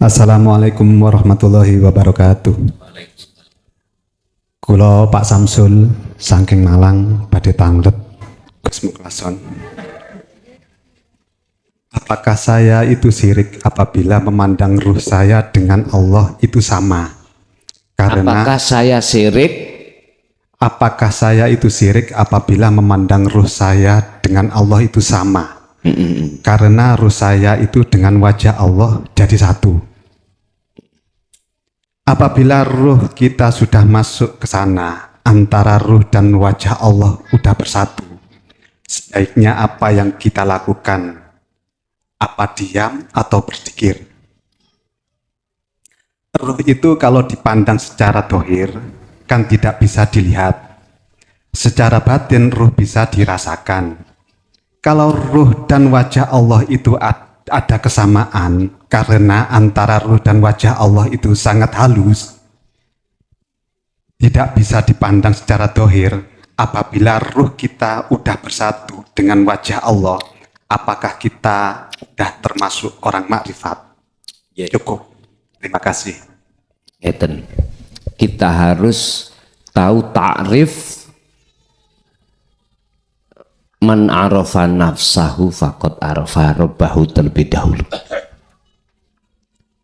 Assalamualaikum warahmatullahi wabarakatuh. Kula Pak Samsul saking Malang badhe tanglet Gus Muklason. Apakah saya itu syirik apabila memandang ruh saya dengan Allah itu sama? Apakah saya syirik? Apakah saya itu syirik apabila memandang ruh saya dengan Allah itu sama? Karena ruh saya itu dengan wajah Allah jadi satu. Apabila ruh kita sudah masuk ke sana, antara ruh dan wajah Allah sudah bersatu. Sebaiknya apa yang kita lakukan? Apa diam atau berzikir? Ruh itu kalau dipandang secara dohir, kan tidak bisa dilihat. Secara batin ruh bisa dirasakan. Kalau ruh dan wajah Allah itu ada kesamaan, karena antara ruh dan wajah Allah itu sangat halus, tidak bisa dipandang secara dohir. Apabila ruh kita udah bersatu dengan wajah Allah, apakah kita udah termasuk orang makrifat? Ya, cukup. Terima kasih. Eten. Kita harus tahu ta'rif man arafa nafsahu faqad arafa rabbahu terlebih dahulu.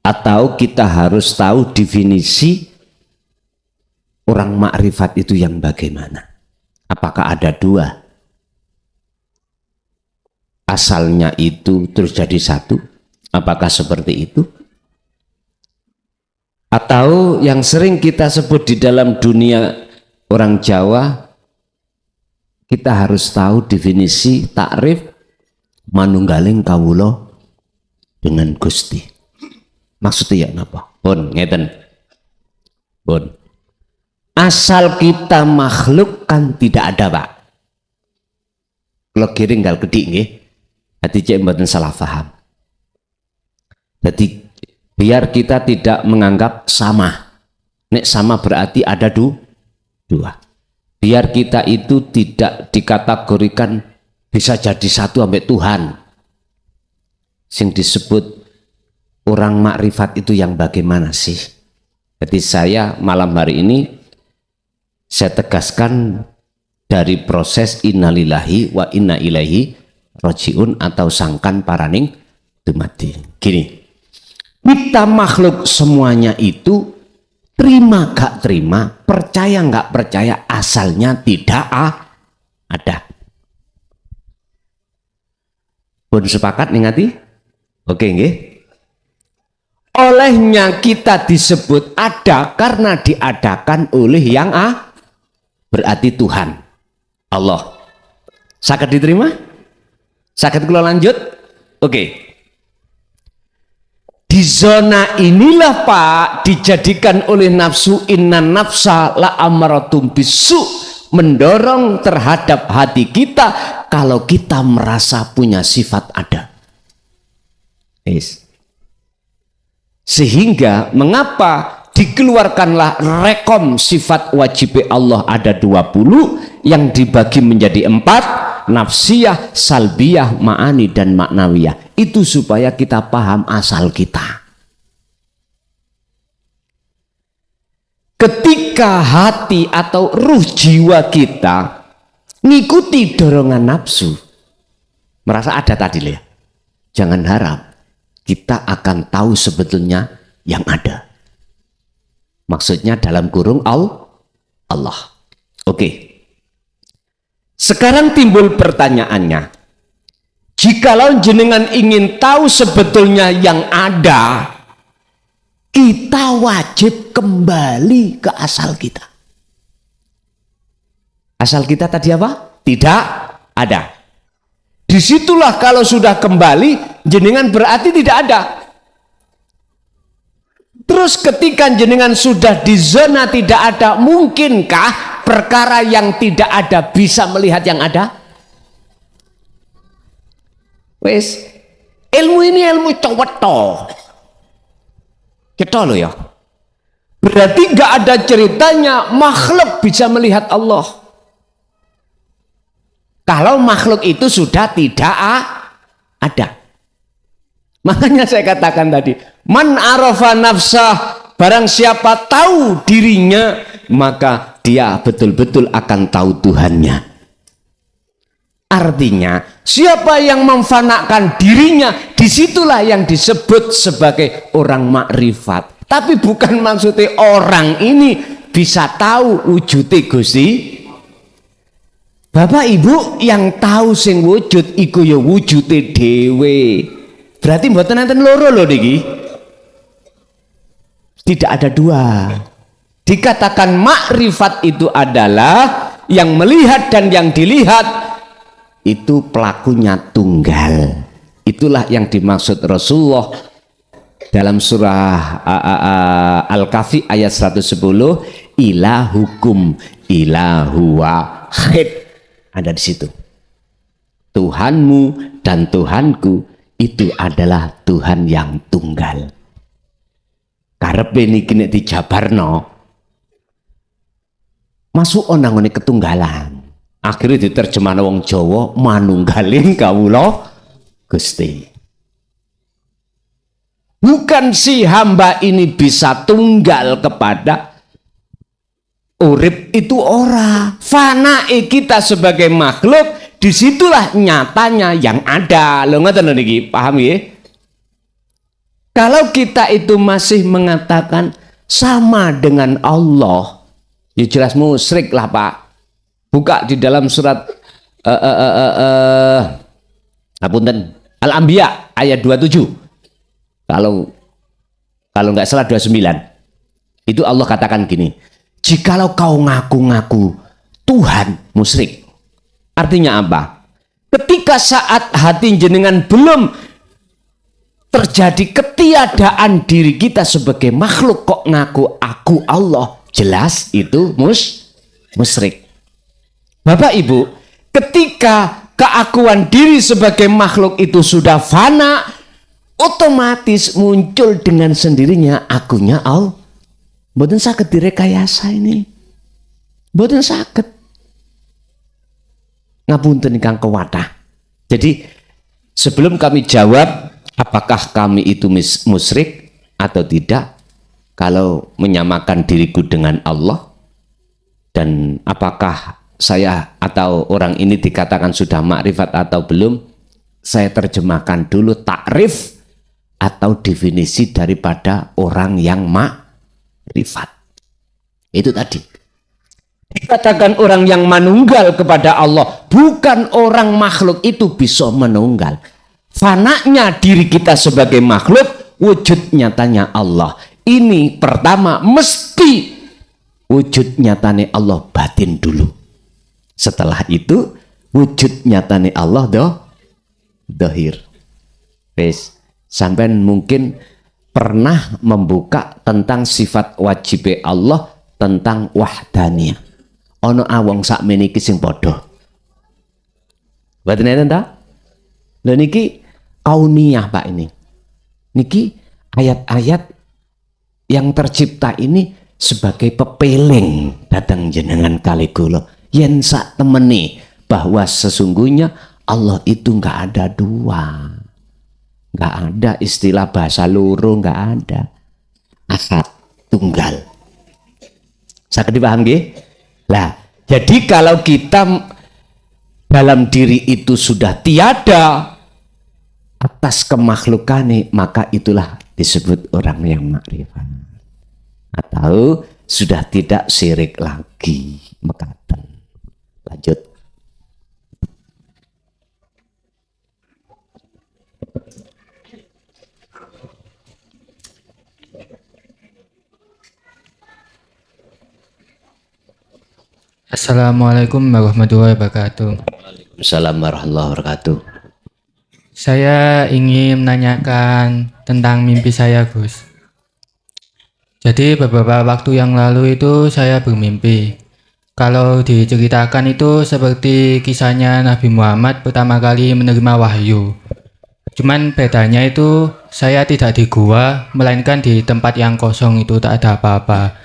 Atau kita harus tahu definisi orang makrifat itu yang bagaimana. Apakah ada dua? Asalnya itu terus jadi satu? Apakah seperti itu? Atau yang sering kita sebut di dalam dunia orang Jawa, kita harus tahu definisi takrif manunggaling kawula dengan Gusti. Maksudnya ya napa? Pun ngeten. Pun. Asal kita makhluk kan tidak ada, Pak. Kalau giring gal kedik nggih. Hati cek mboten salah paham. Jadi biar kita tidak menganggap sama. Nek sama berarti ada dua. Biar kita itu tidak dikategorikan bisa jadi satu sampai Tuhan. Sing disebut orang makrifat itu yang bagaimana sih? Jadi saya malam hari ini saya tegaskan dari proses innalillahi wa inna ilaihi rajiun atau sangkan paraning dumadi. Gini. Kita makhluk semuanya itu terima gak terima, percaya gak percaya, asalnya tidak ada. Pun sepakat nih ngati? Oke nggih. Olehnya kita disebut ada karena diadakan oleh yang berarti Tuhan Allah. Sakit diterima? Sakit kalau lanjut? Oke. Di zona inilah Pak dijadikan oleh nafsu, inna nafsa la amaratum bisu, mendorong terhadap hati kita kalau kita merasa punya sifat ada. Sehingga mengapa dikeluarkanlah rekom sifat wajib Allah ada 20 yang dibagi menjadi 4, nafsiyah, salbiyah, ma'ani dan maknawiyah. Itu supaya kita paham asal kita. Ketika hati atau ruh jiwa kita ngikuti dorongan nafsu, merasa ada tadi ya, jangan harap kita akan tahu sebetulnya yang ada. Maksudnya dalam kurung Allah. Oke. Sekarang timbul pertanyaannya, jikalau jenengan ingin tahu sebetulnya yang ada, kita wajib kembali ke asal kita. Asal kita tadi apa? Tidak ada. Disitulah kalau sudah kembali, jenengan berarti tidak ada. Terus ketika jenengan sudah di zona tidak ada, mungkinkah perkara yang tidak ada bisa melihat yang ada? Wes, ilmu ini ilmu ceweto. Kita loh ya. Berarti nggak ada ceritanya makhluk bisa melihat Allah. Kalau makhluk itu sudah tidak ada. Makanya saya katakan tadi, Man arafa nafsah, barang siapa tahu dirinya, maka dia betul-betul akan tahu Tuhannya. Artinya, siapa yang memfanakan dirinya, disitulah yang disebut sebagai orang makrifat. Tapi bukan maksudnya orang ini bisa tahu wujudnya Gusti. Bapak Ibu yang tahu sing wujud iku ya wujude dhewe. Berarti mboten enten loro lho niki. Tidak ada dua. Dikatakan makrifat itu adalah yang melihat dan yang dilihat itu pelakunya tunggal. Itulah yang dimaksud Rasulullah dalam surah Al-Kahfi ayat 110, ilahukum ilahu wahid. Ada di situ. Tuhanmu dan Tuhanku itu adalah Tuhan yang tunggal. Karepe niki nek dijabarno masuk onang ngene ketunggalan. Akhirnya diterjemahkan wong Jawa manunggalin kawula Gusti. Bukan si hamba ini bisa tunggal kepada urip itu ora. Fanae kita sebagai makhluk, disitulah nyatanya yang ada. Lo ngoten niki, paham ya? Kalau kita itu masih mengatakan sama dengan Allah, ya jelas musyrik lah Pak. Buka di dalam surat Al-Anbiya ayat 27. Kalau nggak salah 29. Itu Allah katakan gini, jikalau kau ngaku-ngaku Tuhan, musyrik. Artinya apa? Ketika saat hati jenengan belum terjadi ketiadaan diri kita sebagai makhluk, kok ngaku aku Allah, jelas itu musyrik. Bapak Ibu, ketika keakuan diri sebagai makhluk itu sudah fana, otomatis muncul dengan sendirinya akunya Allah. Mboten saged direkayasa ini. Mboten saged. Ngapunten ingkang kewadah. Jadi sebelum kami jawab apakah kami itu musyrik atau tidak, kalau menyamakan diriku dengan Allah, dan apakah saya atau orang ini dikatakan sudah makrifat atau belum, saya terjemahkan dulu takrif atau definisi daripada orang yang makrifat. Itu tadi. Dikatakan orang yang menunggal kepada Allah, bukan orang makhluk itu bisa menunggal. Fananya diri kita sebagai makhluk, wujud nyatanya Allah. Ini pertama mesti wujud nyatanya Allah batin dulu. Setelah itu wujud nyatanya Allah dohir. Wes, sampean mungkin pernah membuka tentang sifat wajib Allah, tentang wahdaniyah. Ono awong sak meniki sing padha. Mboten enten ta? Lha niki kauniyah Pak ini. Niki ayat-ayat yang tercipta ini sebagai pepeling datang jenengan kali kula. Yen sak temeni bahwa sesungguhnya Allah itu nggak ada dua, nggak ada istilah bahasa loro, nggak ada. Ahad, tunggal. Saged dipaham nggih? Lah, jadi kalau kita dalam diri itu sudah tiada atas kemakhlukane, maka itulah disebut orang yang makrifat. Atau sudah tidak syirik lagi, mekaten. Lanjut. Assalamualaikum warahmatullahi wabarakatuh. Waalaikumsalam warahmatullahi wabarakatuh. Saya ingin menanyakan tentang mimpi saya, Gus. Jadi beberapa waktu yang lalu itu saya bermimpi. Kalau diceritakan itu seperti kisahnya Nabi Muhammad pertama kali menerima wahyu. Cuman bedanya itu saya tidak di gua, melainkan di tempat yang kosong itu tak ada apa-apa.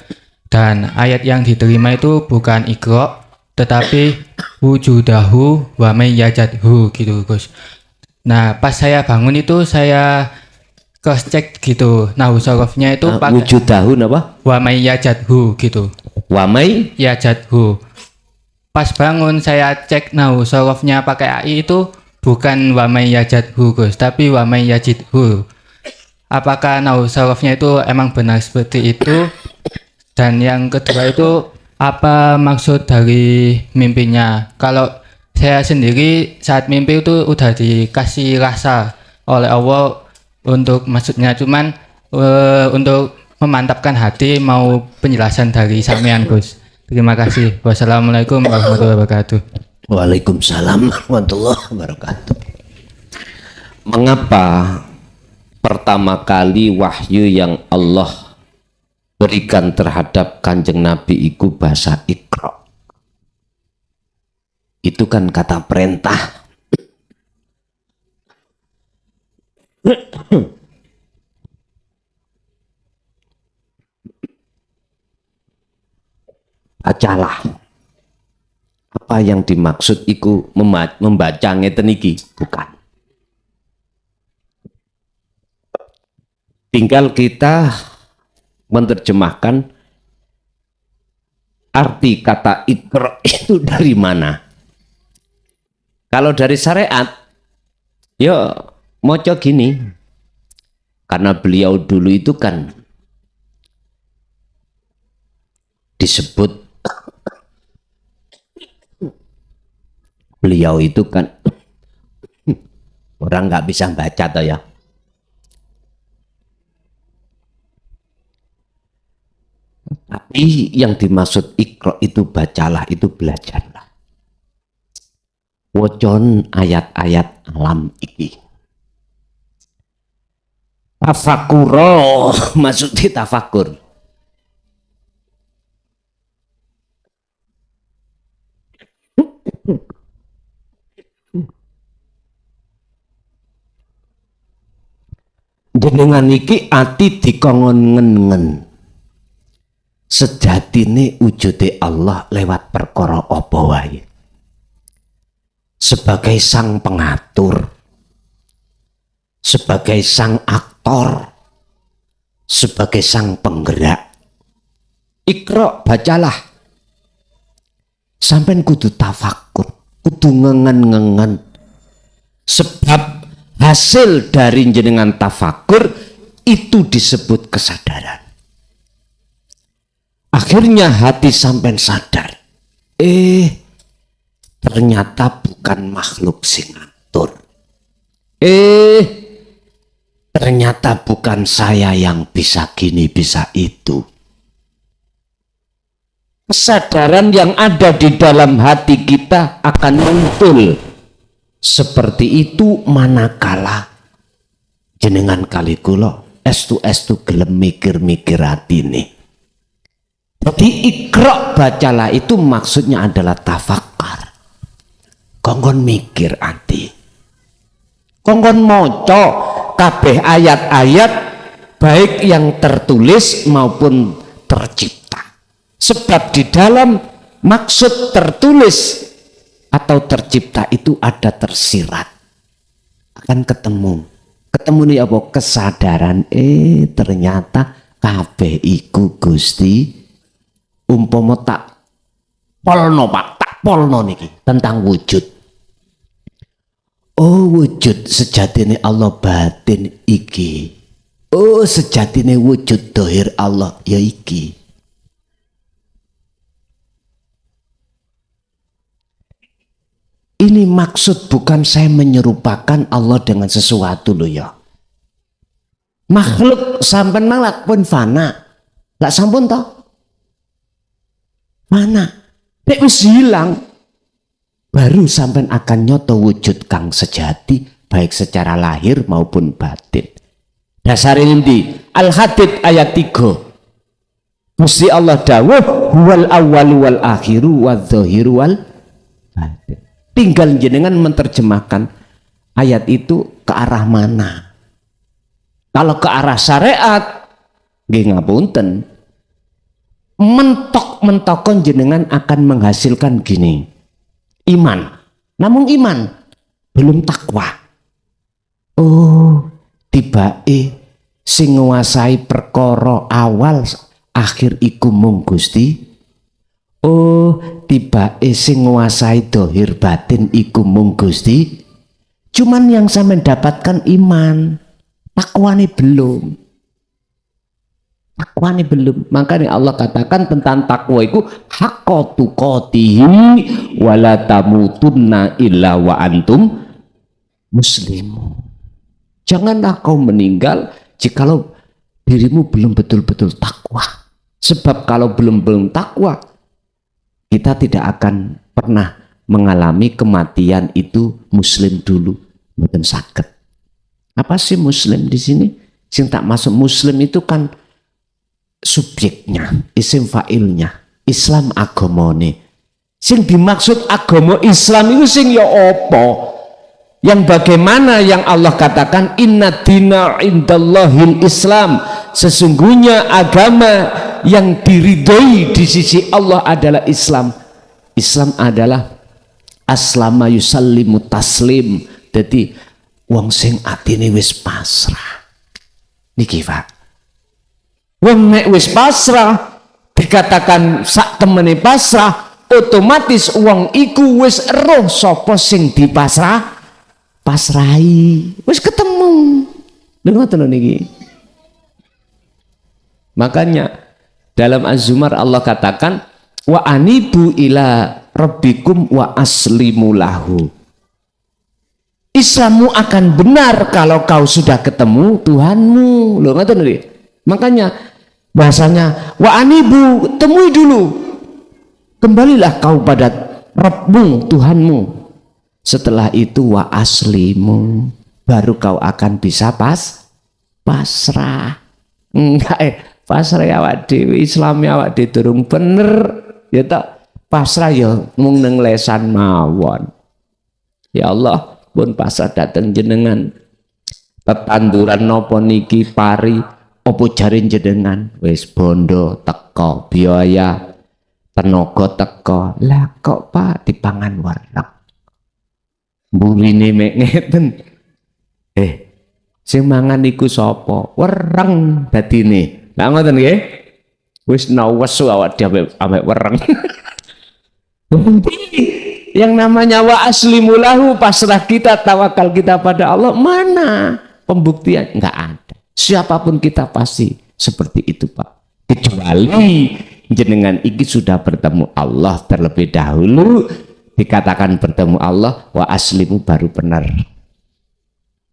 Dan ayat yang diterima itu bukan Iqra, tetapi wujudahu wa may yajadhu gitu, Gus. Nah, pas saya bangun itu saya cross check gitu. Nahu sorofnya itu pakai Wujudahu apa? wa may yajadhu gitu. Wamai Yajadhu. Pas bangun saya cek nahu sorofnya pakai AI itu bukan wa may yajadhu Gus, tapi wa may yajidhu. Apakah nahu sorofnya itu emang benar seperti itu? Dan yang kedua itu apa maksud dari mimpinya? Kalau saya sendiri saat mimpi itu udah dikasih rasa oleh Allah untuk maksudnya, cuman untuk memantapkan hati mau penjelasan dari sampean Gus. Terima kasih. Wassalamualaikum warahmatullahi wabarakatuh. Waalaikumsalam warahmatullahi wabarakatuh. Mengapa pertama kali wahyu yang Allah berikan terhadap Kanjeng Nabi iku bahasa Iqra? Itu kan kata perintah. Bacalah. Apa yang dimaksud iku membaca ngeten iki? Bukan. Tinggal kita menerjemahkan arti kata Iqra itu dari mana. Kalau dari syariat, ya moco gini. Karena beliau dulu itu kan disebut, beliau itu kan orang nggak bisa baca toh ya. Tapi yang dimaksud Iqra itu bacalah, itu belajarlah. Wocon ayat-ayat alam iki. Tafakuro maksudnya tafakur. Jenengan iki ati dikongon-ngen. Sejatine wujude Allah lewat perkara apa wae. Sebagai sang pengatur, sebagai sang aktor, sebagai sang penggerak. Iqra, bacalah. Sampai kudu tafakur, kudu ngengen-ngengen. Sebab hasil dari jenengan tafakur itu disebut kesadaran. Akhirnya hati sampai sadar. Ternyata bukan makhluk sing ngatur. Ternyata bukan saya yang bisa gini, bisa itu. Kesadaran yang ada di dalam hati kita akan muncul seperti itu manakala jenengan kali kula estu gelem mikir-mikir atine. Jadi Iqra, bacalah itu maksudnya adalah tafakkar. Kongkon mikir ati. Kongkon moco kabeh ayat-ayat baik yang tertulis maupun tercipta. Sebab di dalam maksud tertulis atau tercipta itu ada tersirat. Akan ketemu. Ketemu nih apa? Kesadaran. Ternyata kabeh iku Gusti umpama tak polno Pak, tak polno niki tentang wujud. Oh, wujud sejatine Allah batin iki. Oh, sejatine wujud dohir Allah ya iki. Ini maksud bukan saya menyerupakan Allah dengan sesuatu loh ya. Makhluk sampai malak pun fana. Gak sampun toh? Mana? Nek wis hilang, baru sampai akan nyoto wujud kang sejati baik secara lahir maupun batin. Dasar ini Al-Hadid ayat 3. Gusti Allah dawuh huwal awwalu wal akhiru wadz-dzahiru wal batin. Tinggal jenengan menerjemahkan ayat itu ke arah mana. Kalau ke arah syariat, nggih ngapunten. Mentok-mentokon jenengan akan menghasilkan gini. Iman. Namun iman belum takwa. Oh, tiba sing nguasai perkara awal akhir iku mung Gusti. Oh, tibake sing nguasai dohir batin iku mung Gusti. Cuman yang sampean dapatkan iman, takwani belum. Takwani belum. Makanya Allah katakan tentang takwa itu haqqa tuqatihi wala tamutunna illa wa antum muslimun. Janganlah kau meninggal jikalau dirimu belum betul-betul takwa. Sebab kalau belum takwa, kita tidak akan pernah mengalami kematian itu muslim dulu, mboten saged. Apa sih muslim di sini? Sing tak masuk muslim itu kan subjeknya, isim fa'ilnya, Islam agamane. Sing dimaksud agama Islam itu sing ya apa? Yang bagaimana yang Allah katakan inna dina indallahil Islam, sesungguhnya agama yang diridhoi di sisi Allah adalah Islam. Islam adalah aslama yusallimu taslim. Jadi wong sing atine wis pasrah niki Pak. Wong nek wis pasrah dikatakan sak temene pasrah, otomatis wong iku wis eruh sapa sing pasrahi, wis ketemu. Lha ngoten niki. Makanya dalam Az-Zumar Allah katakan wa anibu ila rabbikum wa aslimu lahu. Islammu akan benar kalau kau sudah ketemu Tuhanmu. Loh ngoten lho. Makanya bahasanya wa anibu, temui dulu. Kembalilah kau pada Rabbmu, Tuhanmu. Setelah itu wa aslimu, baru kau akan bisa pasrah. Enggak pasrah ya awak dhewe, Islam ya awak dhewe durung bener. Ya tak pasrah ya mung nang lesan mawon. Ya Allah, pun pasrah dateng jenengan. Tetanduran napa niki pari apa jare jenengan? Wis bondo teko biaya tenaga teko. Lah kok Pak dipangan werek. Mburine mek ngeten. Sing mangan iku sapa? Wereng dadine. Lah ngoten nggih. Wis nawesu awak dhewe ambek wereng. Yang namanya wa aslimu lahu, pasrah kita, tawakal kita pada Allah, mana pembuktian? Enggak ada. Siapapun kita pasti seperti itu Pak. Kecuali jenengan iki sudah bertemu Allah terlebih dahulu, dikatakan bertemu Allah wa aslimu baru benar.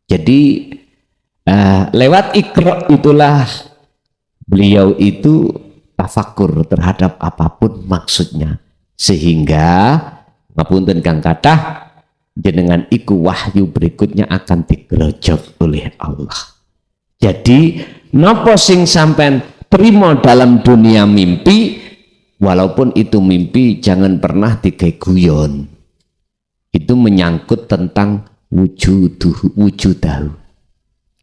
Jadi lewat Iqra itulah beliau itu tafakur terhadap apapun maksudnya, sehingga ngapunten kang kathah jenengan iku wahyu berikutnya akan digerojok oleh Allah. Jadi napa sing sampean terima dalam dunia mimpi, walaupun itu mimpi jangan pernah digeguyon. Itu menyangkut tentang wujudahu.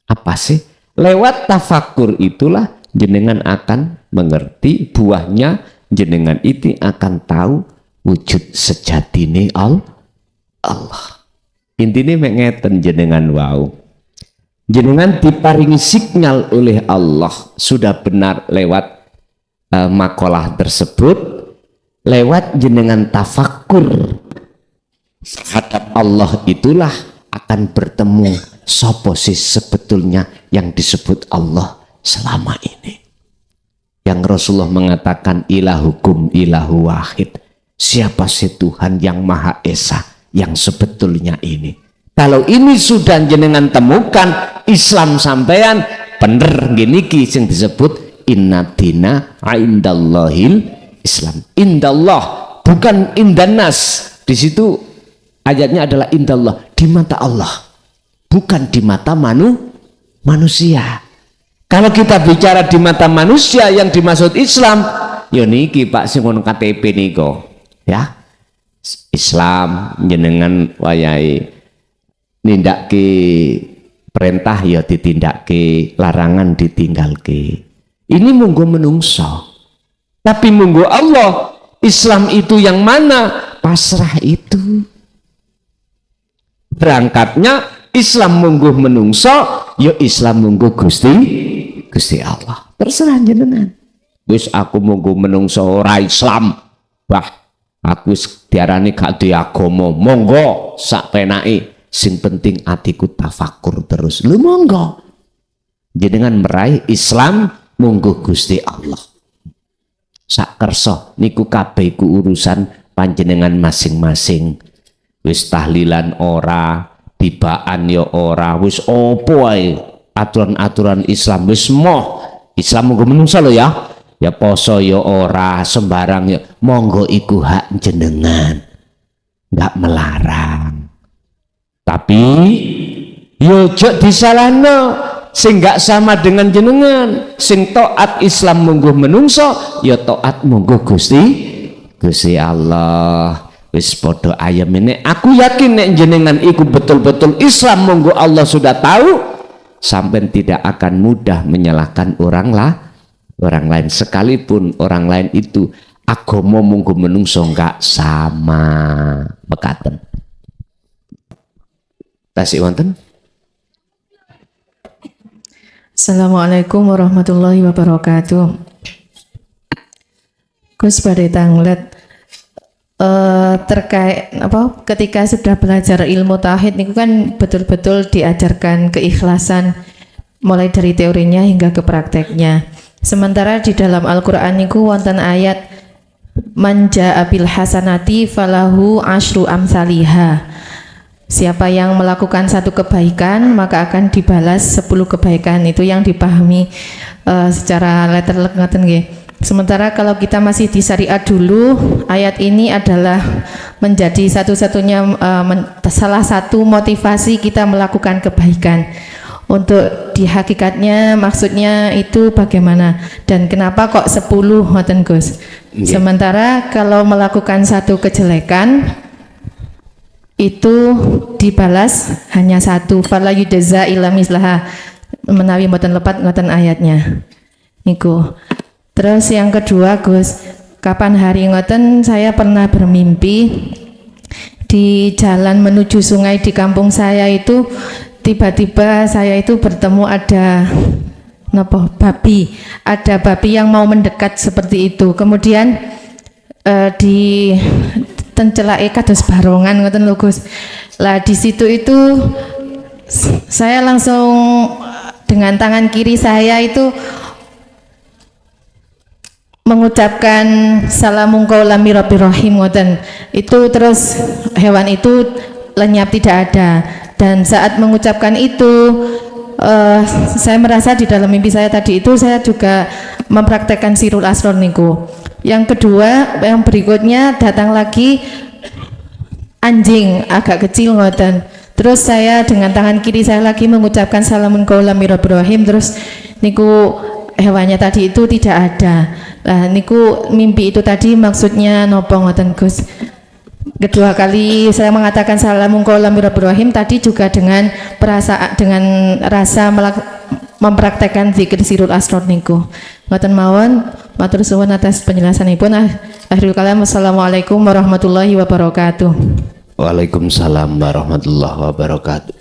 Apa sih? Lewat tafakur itulah jenengan akan mengerti, buahnya jenengan itu akan tahu wujud sejatine Allah. Intine mek ngeten jenengan wau. Jenengan diparingi signal oleh Allah sudah benar lewat makalah tersebut, lewat jenengan tafakur terhadap Allah itulah akan bertemu sapa sih sebetulnya yang disebut Allah selama ini. Yang Rasulullah mengatakan ilahukum ilahu wahid. Siapa sih Tuhan yang Maha Esa yang sebetulnya ini? Kalau ini sudah jenengan temukan Islam sampean bener gini sing disebut inna dina indallahil Islam. Indallah bukan indanas. Di situ ayatnya adalah indallah, di mata Allah, bukan di mata manusia. Kalau kita bicara di mata manusia yang dimaksud Islam, ya niki Pak sing ngono KTP niko. Ya. Islam jenengan wayahe nindakke perintah ya ditindakke, larangan ditinggalke. Ini monggo menungso. Tapi monggo Allah, Islam itu yang mana? Pasrah itu. Berangkatnya Islam monggo menungso, ya Islam monggo Gusti Gusti Allah. Terserah jenengan. Wis aku monggo menungso ora Islam. Wah, aku wis diarani gak duwe agama. Monggo sak penake. Sing penting atiku tafakur terus. Lu monggo. Jenengan meraih Islam monggo Gusti Allah. Sak kersa niku kabeh ku urusan panjenengan masing-masing. Wis tahlilan ora, tibaan ya ora, wis opo ae aturan-aturan Islam wis moh. Islam monggo menungso lho ya. Ya poso ya ora, sembarang ya monggo iku hak jenengan. Enggak melarang. Tapi yo jek disalahno sing enggak sama dengan jenengan. Sing taat Islam monggo menungso, ya taat monggo Gusti Allah. Wis padha ayam ini. Aku yakin nek jenengan iku betul-betul Islam monggo Allah sudah tahu. Sampai tidak akan mudah menyalahkan orang lain, sekalipun orang lain itu agama monggo menungso enggak sama mekaten. Tasik wonten. Assalamualaikum warahmatullahi wabarakatuh. Gus badhe tanglet terkait apa ketika sudah belajar ilmu tauhid niku kan betul-betul diajarkan keikhlasan mulai dari teorinya hingga ke prakteknya. Sementara di dalam Al-Qur'an niku wonten ayat man jaa bil hasanati falahu asyru amsalihha. Siapa yang melakukan satu kebaikan maka akan dibalas 10 kebaikan. Itu yang dipahami secara letterlek ngoten nggih. Sementara kalau kita masih di syariat dulu, ayat ini adalah menjadi satu-satunya salah satu motivasi kita melakukan kebaikan. Untuk di hakikatnya maksudnya itu bagaimana dan kenapa kok 10 ngoten Gus? Sementara kalau melakukan satu kejelekan itu dibalas hanya 1, fala yujza illa mislaha, menawi mboten lepat ngoten ayatnya. Niku. Terus yang kedua Gus, kapan hari ngoten saya pernah bermimpi di jalan menuju sungai di kampung saya itu tiba-tiba saya itu bertemu ada babi yang mau mendekat seperti itu. Kemudian di tencelake kados barongan ngoten lho Gus. Lah di situ itu saya langsung dengan tangan kiri saya itu mengucapkan salamun qaulam mir rabbir rahim ngoten. Itu terus hewan itu lenyap tidak ada. Dan saat mengucapkan itu saya merasa di dalam mimpi saya tadi itu saya juga mempraktekkan sirul asror niku. Yang kedua, yang berikutnya datang lagi anjing agak kecil ngoten. Terus saya dengan tangan kiri saya lagi mengucapkan salamun qaulam mir rabbir rahim, terus niku hewannya tadi itu tidak ada. Nah, niku mimpi itu tadi maksudnya nopo ngoten Gus. Kedua kali saya mengatakan salamun qaulam mir rabbir rahim tadi juga dengan rasa mempraktekkan zikir sirul asror niku. Ngoten mawon, matur suwun atas penjelasanipun. Akhirul kalam, wassalamualaikum warahmatullahi wabarakatuh. Waalaikumsalam warahmatullahi wabarakatuh.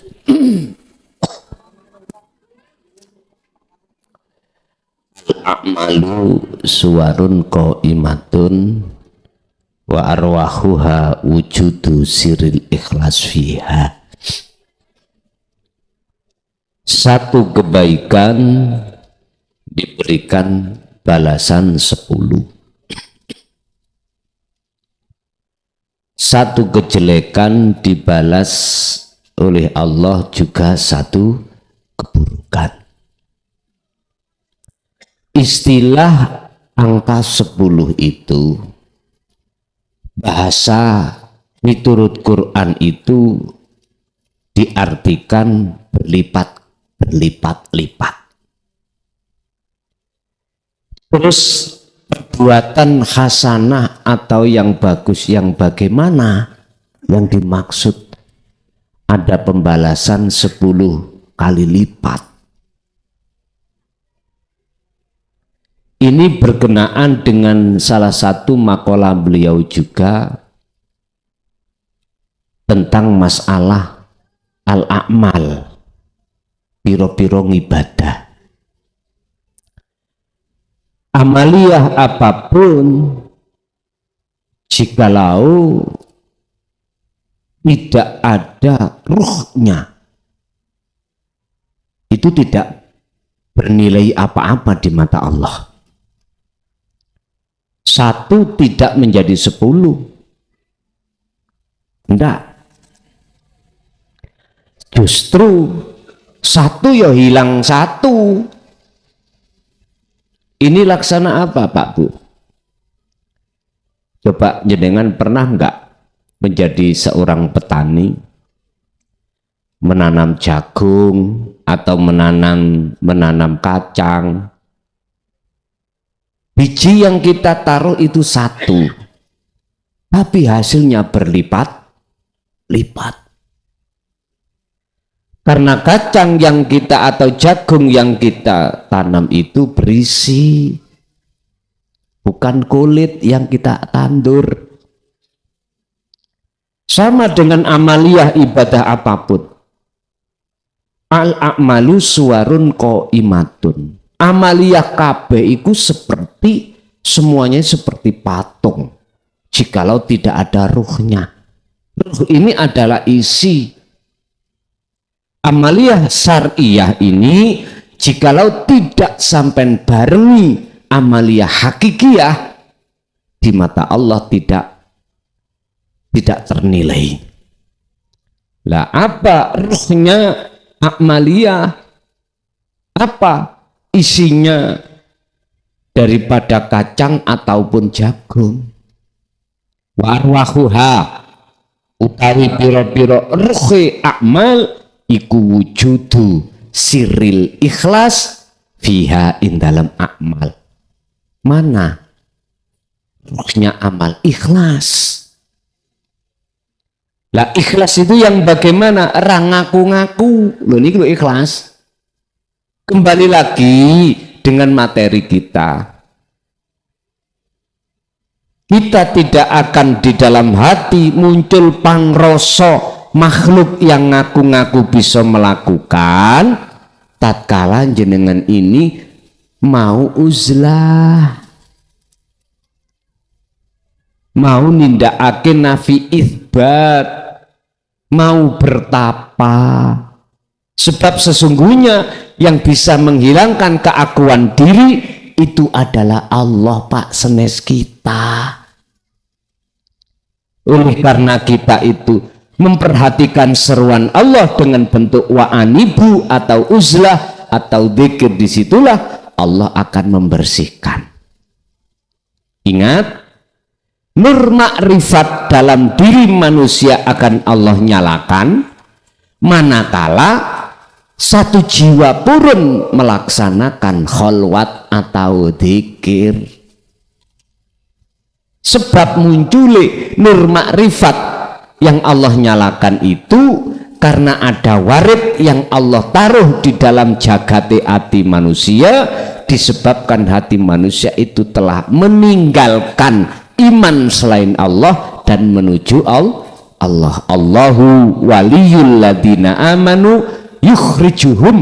A'malu suwarun qaimatun wa arwahuha wujudu siril ikhlas fiha. Satu kebaikan diberikan balasan 10. Satu kejelekan dibalas oleh Allah juga satu keburukan. Istilah angka 10 itu bahasa miturut Quran itu diartikan berlipat-lipat. Terus perbuatan hasanah atau yang bagus yang bagaimana yang dimaksud? Ada pembalasan 10 kali lipat. Ini berkenaan dengan salah satu makalah beliau juga tentang masalah al-a'mal, piro-piro ibadah. amaliyah apapun jikalau tidak ada ruhnya itu tidak bernilai apa-apa di mata Allah. 1 tidak menjadi 10. Enggak. Justru 1 ya hilang 1. Ini laksana apa Pak Bu? Coba jenengan pernah enggak menjadi seorang petani, menanam jagung atau menanam kacang, biji yang kita taruh itu 1, tapi hasilnya berlipat-lipat. Karena kacang yang kita atau jagung yang kita tanam itu berisi, bukan kulit yang kita tandur. Sama dengan amaliyah ibadah apapun. Al-a'malu suwarun qaimatun. Amaliyah kabeh iku semuanya seperti patung. Jikalau tidak ada ruhnya. Ruh ini adalah isi. Amaliyah syar'iyah ini jikalau tidak sampai barengi amaliyah hakikiyah, di mata Allah tidak ternilai. Lah apa ruhnya amaliyah? Apa isinya daripada kacang ataupun jagung? Warwahuha utawi piro-piro ruhi amal iku wujudu siril ikhlas fiha indalam amal. Mana ruhnya amal? Ikhlas. Lah ikhlas itu yang bagaimana? Ngaku-ngaku. Loh ini lo ikhlas. Kembali lagi dengan materi kita. Kita tidak akan di dalam hati muncul pangroso makhluk yang ngaku-ngaku bisa melakukan tatkala jenengan ini mau uzlah, mau nindakake nafi itsbat, mau bertapa. Sebab sesungguhnya yang bisa menghilangkan keakuan diri itu adalah Allah, Pak, senes kita. Oleh karena kita itu memperhatikan seruan Allah dengan bentuk wa'anibu atau uzlah atau dzikir, disitulah Allah akan membersihkan. Ingat, nur makrifat dalam diri manusia akan Allah nyalakan manakala satu jiwa purun melaksanakan kholwat atau dzikir. Sebab munculi nur makrifat yang Allah nyalakan itu karena ada warid yang Allah taruh di dalam jagate hati manusia, disebabkan hati manusia itu telah meninggalkan iman selain Allah dan menuju Allah. Allahu waliyul ladina amanu yukhrijuhum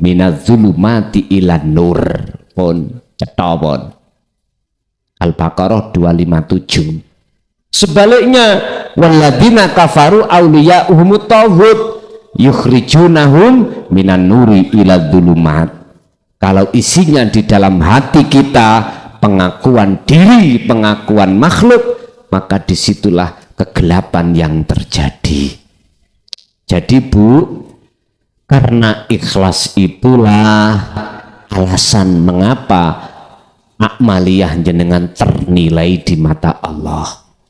minadz-dzulumati ilan nur. Pun cetha. Al-Baqarah 257. Sebaliknya, walladzina kafaru awliya'uhumut taghut yukhrijunahum minan nuri ilad dzulumat. Kalau isinya di dalam hati kita pengakuan diri, pengakuan makhluk, maka disitulah kegelapan yang terjadi. Jadi Bu, karena ikhlas itulah alasan mengapa amaliyah jenengan ternilai di mata Allah.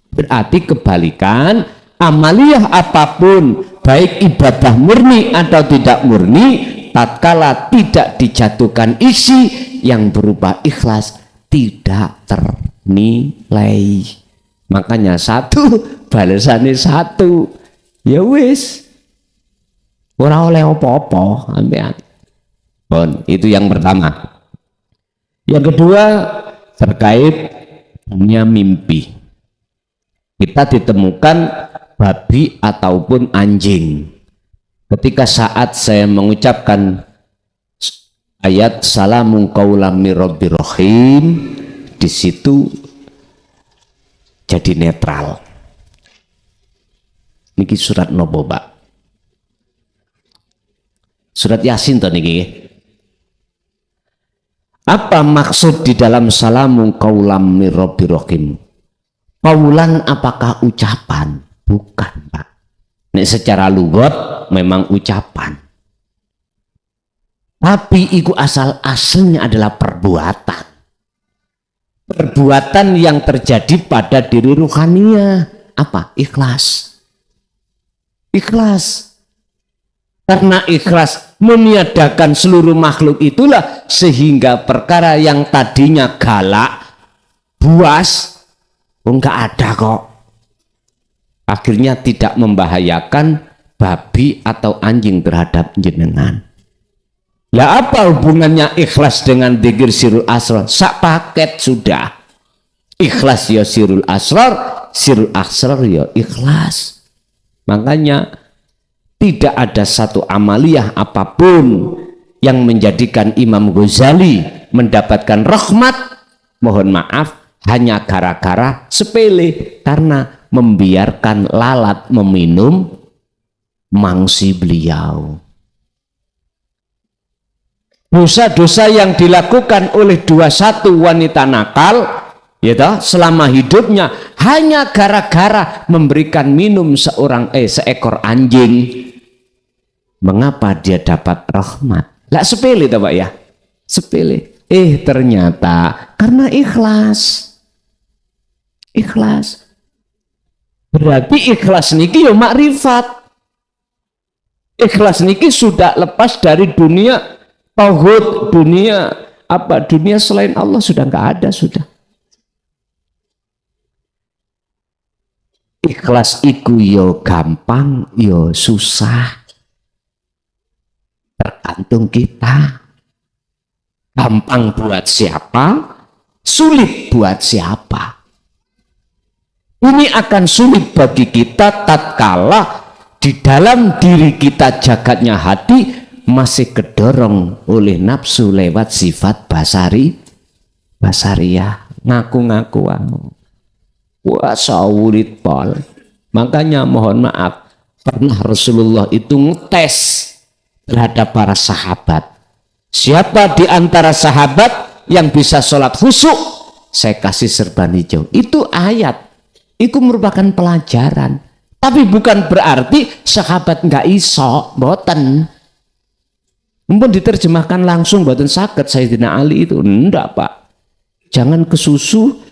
Berarti kebalikan, amaliyah apapun, baik ibadah murni atau tidak murni, tatkala tidak dijatuhkan isi yang berupa ikhlas, tidak ternilai. Makanya 1 balasannya 1. Ya wis, ora oleh apa-apa ampean. Bon, itu yang pertama. Yang kedua terkait dunia mimpi. Kita ditemukan babi ataupun anjing. Ketika saat saya mengucapkan ayat salamun qaulam mir rabbir rahim, di situ jadi netral. Niki surat nopo, Pak? Surat Yasin to niki. Apa maksud di dalam salamun qaulam mir rabbir rahim? Qaulan apakah ucapan? Bukan, Pak. Nek secara lugat memang ucapan. Tapi itu asal-asalnya adalah perbuatan. Perbuatan yang terjadi pada diri ruhania. Apa? Ikhlas. Ikhlas. Karena ikhlas meniadakan seluruh makhluk itulah sehingga perkara yang tadinya galak, buas, enggak ada kok. Akhirnya tidak membahayakan babi atau anjing terhadap jenengan. Lah apa hubungannya ikhlas dengan dzikir sirul asrar? Sak paket sudah. Ikhlas ya sirul asrar ya ikhlas. Makanya tidak ada satu amaliyah apapun yang menjadikan Imam Ghazali mendapatkan rahmat, mohon maaf, hanya gara-gara sepele, karena membiarkan lalat meminum mangsi beliau. Dosa-dosa yang dilakukan oleh 21 wanita nakal ya toh, selama hidupnya hanya gara-gara memberikan minum seekor anjing. Mengapa dia dapat rahmat? Lah sepele toh, Pak ya? Sepele. Ternyata karena ikhlas. Ikhlas. Berarti ikhlas niki ya makrifat. Ikhlas niki sudah lepas dari dunia tauhid, dunia apa? Dunia selain Allah sudah nggak ada sudah. Ikhlas iku yo gampang, yo susah. Tergantung kita. Gampang buat siapa, sulit buat siapa. Ini akan sulit bagi kita tatkala di dalam diri kita jagatnya hati masih kedorong oleh nafsu lewat sifat basariyah, ngaku-ngaku wah sawurit pol. Makanya mohon maaf, pernah Rasulullah itu ngetes terhadap para sahabat. Siapa di antara sahabat yang bisa sholat khusyuk, saya kasih serban hijau. Itu ayat. Itu merupakan pelajaran. Tapi bukan berarti sahabat nggak iso, boten. Mumpun diterjemahkan langsung, boten sakit Sayyidina Ali itu. Enggak, Pak. Jangan kesusu,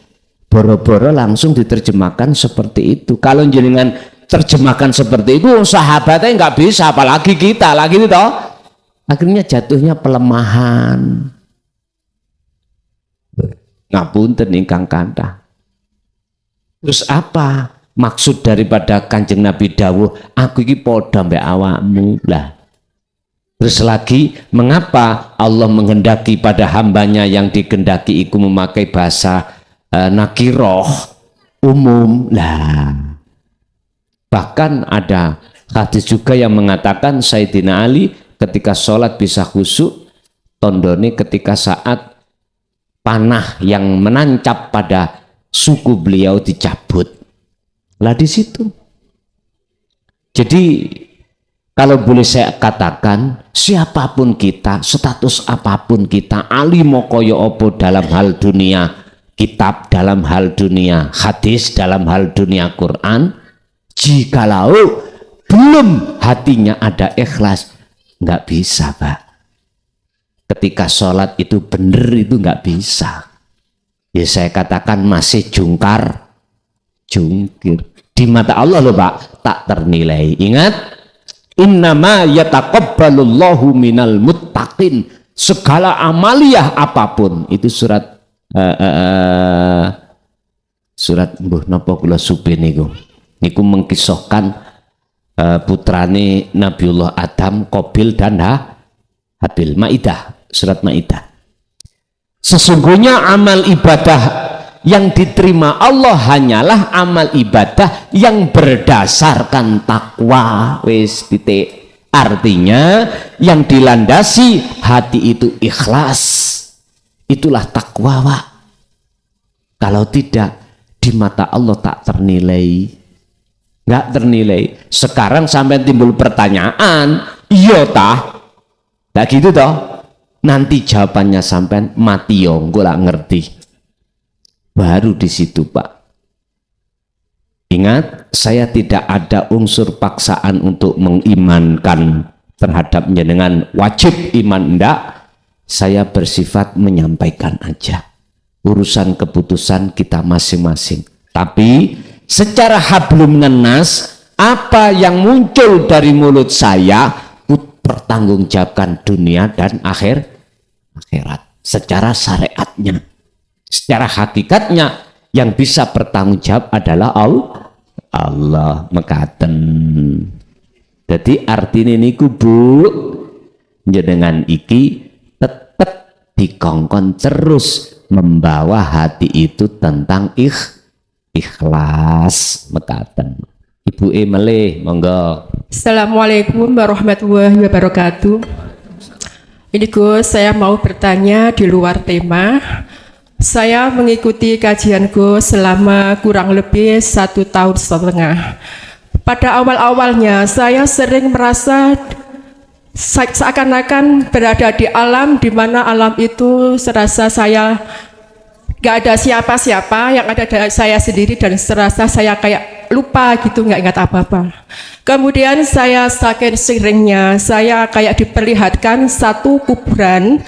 boro-boro langsung diterjemahkan seperti itu. Kalau jenengan terjemahkan seperti itu, sahabatnya nggak bisa, apalagi kita, lagi itu toh. Akhirnya jatuhnya pelemahan. Ngapunten ingkang kathah. Terus apa maksud daripada Kanjeng Nabi dawuh, aku iki padha mbek awakmu lah. Terus lagi, mengapa Allah menghendaki pada hambanya yang dikehendaki iku memakai bahasa nakiroh umum lah. Bahkan ada hadis juga yang mengatakan Sayyidina Ali ketika sholat bisa khusyuk, tondone ketika saat panah yang menancap pada suku beliau dicabut. Lah di situ. Jadi kalau boleh saya katakan, siapapun kita, status apapun kita, alimo koyo opo dalam hal dunia kitab, dalam hal dunia hadis, dalam hal dunia Quran, jikalau belum hatinya ada ikhlas, nggak bisa, Pak. Ketika sholat itu benar itu nggak bisa. Ya saya katakan masih jungkir. Di mata Allah loh, Pak, tak ternilai. Ingat, innama yataqabbalullahu minal muttaqin. Segala amaliyah apapun, itu surat mbuh napa kula supe niku mengkisahkan putrane Nabiullah Adam, Qabil dan Habil. Maidah, surat Maidah. Sesungguhnya amal ibadah yang diterima Allah hanyalah amal ibadah yang berdasarkan takwa. Wis titik. Artinya yang dilandasi hati itu ikhlas. Itulah takwa, Pak. Kalau tidak, di mata Allah tak ternilai, nggak ternilai. Sekarang sampai timbul pertanyaan, iya tah, tak gitu toh? Nanti jawabannya sampai mati yo, gue lah ngerti. Baru di situ, Pak. Ingat, saya tidak ada unsur paksaan untuk mengimankan terhadapnya dengan wajib iman, enggak. Saya bersifat menyampaikan aja. Urusan keputusan kita masing-masing. Tapi secara hablum nas, apa yang muncul dari mulut saya pertanggungjawabkan dunia dan akhirat secara syariatnya. Secara hakikatnya yang bisa bertanggung jawab adalah Allah mekaten. Jadi artinya niku Bu, dengan iki tetap dikongkon terus membawa hati itu tentang ikhlas mekaten. Ibu meleh, monggo. Assalamualaikum warahmatullahi wabarakatuh. Ini Gus, saya mau bertanya di luar tema. Saya mengikuti kajian Gus selama kurang lebih 1,5 tahun. Pada awal-awalnya saya sering merasa seakan-akan berada di alam, di mana alam itu serasa saya gak ada siapa-siapa, yang ada saya sendiri, dan serasa saya kayak lupa gitu, nggak ingat apa-apa. Kemudian saya saking seringnya saya kayak diperlihatkan satu kuburan,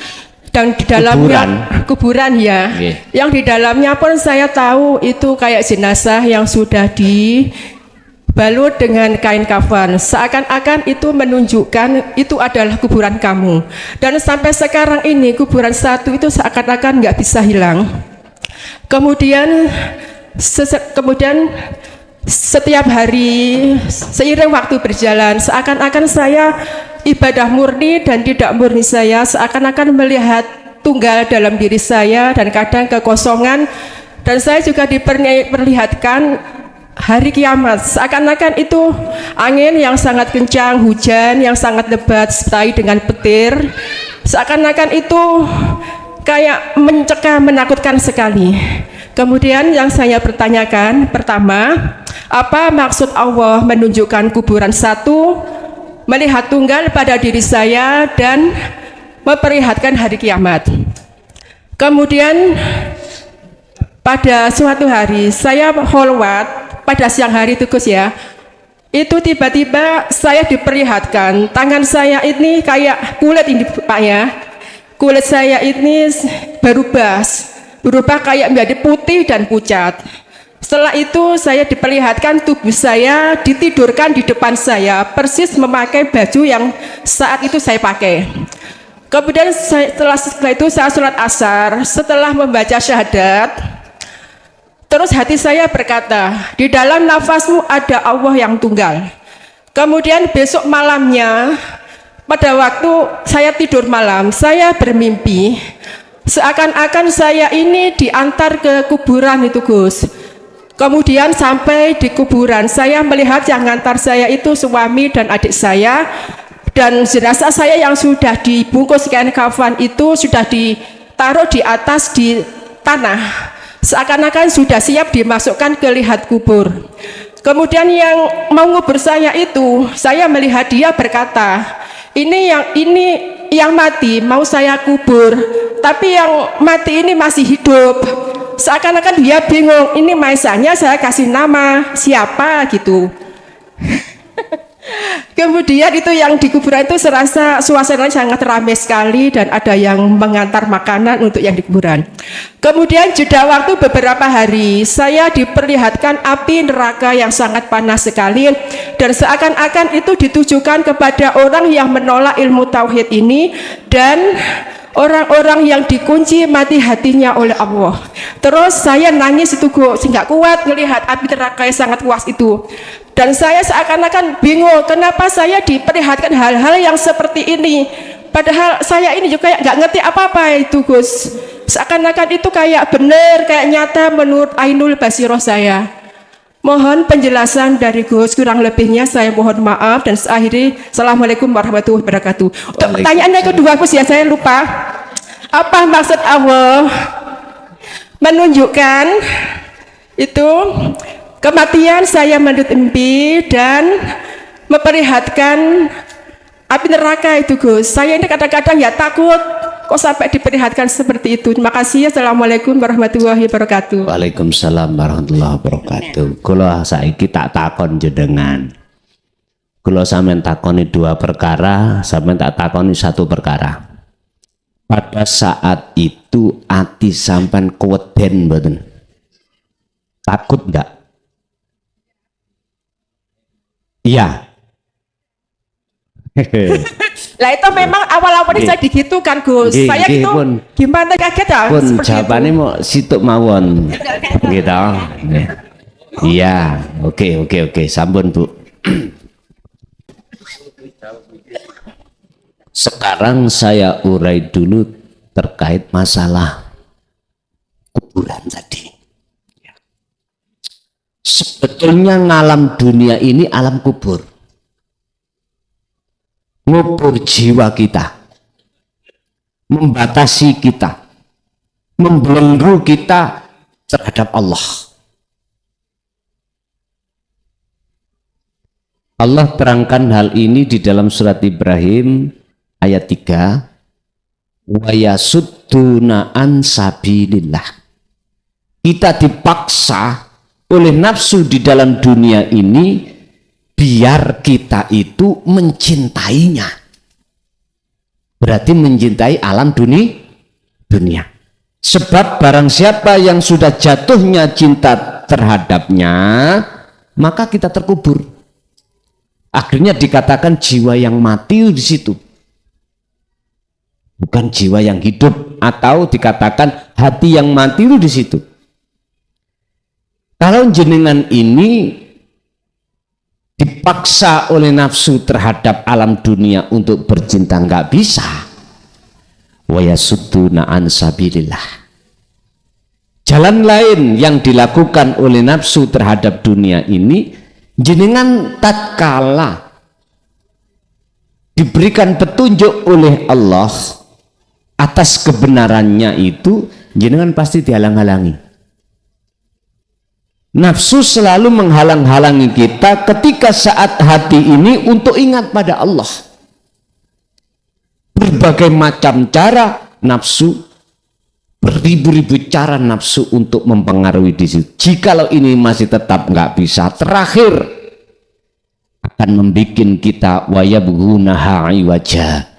dan di dalamnya kuburan ya, yang di dalamnya pun saya tahu itu kayak jenazah yang sudah dibalut dengan kain kafan, seakan-akan itu menunjukkan itu adalah kuburan kamu. Dan sampai sekarang ini kuburan satu itu seakan-akan nggak bisa hilang. Kemudian setiap hari seiring waktu berjalan, seakan-akan saya ibadah murni dan tidak murni saya seakan-akan melihat tunggal dalam diri saya, dan kadang kekosongan. Dan saya juga diperlihatkan hari kiamat, seakan-akan itu angin yang sangat kencang, hujan yang sangat lebat disertai dengan petir, seakan-akan itu kayak mencekam, menakutkan sekali. Kemudian yang saya pertanyakan, pertama, apa maksud Allah menunjukkan kuburan satu, melihat tunggal pada diri saya, dan memperlihatkan hari kiamat? Kemudian pada suatu hari saya kholwat pada siang hari itu Gus ya, itu tiba-tiba saya diperlihatkan tangan saya ini kayak kulit ini Pak ya, kulit saya ini berubah kayak menjadi putih dan pucat. Setelah itu saya diperlihatkan tubuh saya ditidurkan di depan saya, persis memakai baju yang saat itu saya pakai. Kemudian setelah itu saya sholat asar, setelah membaca syahadat, terus hati saya berkata, di dalam nafasmu ada Allah yang tunggal. Kemudian besok malamnya, pada waktu saya tidur malam, saya bermimpi seakan-akan saya ini diantar ke kuburan itu Gus. Kemudian sampai di kuburan, saya melihat yang ngantar saya itu suami dan adik saya, dan jenazah saya yang sudah dibungkus kain kafan itu sudah ditaruh di atas di tanah, seakan-akan sudah siap dimasukkan ke lihat kubur. Kemudian yang mau ngubur saya itu, saya melihat dia berkata, ini yang mati mau saya kubur, tapi yang mati ini masih hidup. Seakan-akan dia bingung, ini maisanya saya kasih nama siapa gitu. Kemudian itu yang di kuburan itu serasa suasananya sangat ramai sekali, dan ada yang mengantar makanan untuk yang di kuburan. Kemudian jeda waktu beberapa hari, saya diperlihatkan api neraka yang sangat panas sekali, dan seakan-akan itu ditujukan kepada orang yang menolak ilmu tauhid ini, dan orang-orang yang dikunci mati hatinya oleh Allah. Terus saya nangis itu nggak kuat melihat api neraka yang sangat luas itu, dan saya seakan-akan bingung kenapa saya diperlihatkan hal-hal yang seperti ini, padahal saya ini juga nggak ngerti apa-apa itu Gus. Seakan-akan itu kayak benar, kayak nyata menurut ainul basiroh saya. Mohon penjelasan dari Gus, kurang lebihnya saya mohon maaf dan akhiri Assalamualaikum warahmatullahi wabarakatuh. Untuk pertanyaan yang kedua Gus ya, saya lupa. Apa maksud Allah menunjukkan itu kematian saya menurut mimpi dan memperlihatkan api neraka itu Gus? Saya ini kadang-kadang ya takut kok sampai diperlihatkan seperti itu. Terima kasih. Assalamualaikum warahmatullahi wabarakatuh. Waalaikumsalam warahmatullahi wabarakatuh. Kula saiki tak takon jenengan. Kula sampean takoni dua perkara, sampean tak takoni satu perkara. Pada saat itu ati sampean keweden mboten? Takut enggak? Iya. Lah itu memang awal-awalnya saya digitukan Gus. Nggih, Saya nggih, gitu pun. gimana kaget ya Pun seperti jawabannya itu. mau situk mawon gitu. Iya, oke, sampun Bu. Sekarang saya urai dulu terkait masalah kuburan tadi. Sebetulnya ngalam dunia ini alam kubur, ngubur jiwa kita, membatasi kita, membelenggu kita terhadap Allah. Allah terangkan hal ini di dalam surat Ibrahim ayat 3, wa yasudduna an sabilillah. Kita dipaksa oleh nafsu di dalam dunia ini biar kita itu mencintainya. Berarti mencintai alam dunia. Sebab barang siapa yang sudah jatuhnya cinta terhadapnya, maka kita terkubur. Akhirnya dikatakan jiwa yang mati di situ, bukan jiwa yang hidup, atau dikatakan hati yang mati itu di situ. Kalau jenengan ini dipaksa oleh nafsu terhadap alam dunia untuk bercinta, nggak bisa. Wa yasudduna an sabilillah. Jalan lain yang dilakukan oleh nafsu terhadap dunia ini, jenengan tatkala diberikan petunjuk oleh Allah atas kebenarannya itu, jenengan pasti dihalang-halangi. Nafsu selalu menghalang-halangi kita ketika saat hati ini untuk ingat pada Allah. Berbagai macam cara nafsu, beribu-ribu cara nafsu untuk mempengaruhi di situ. Jikalau ini masih tetap nggak bisa, terakhir akan membuat kita wayabghunaha iwaja,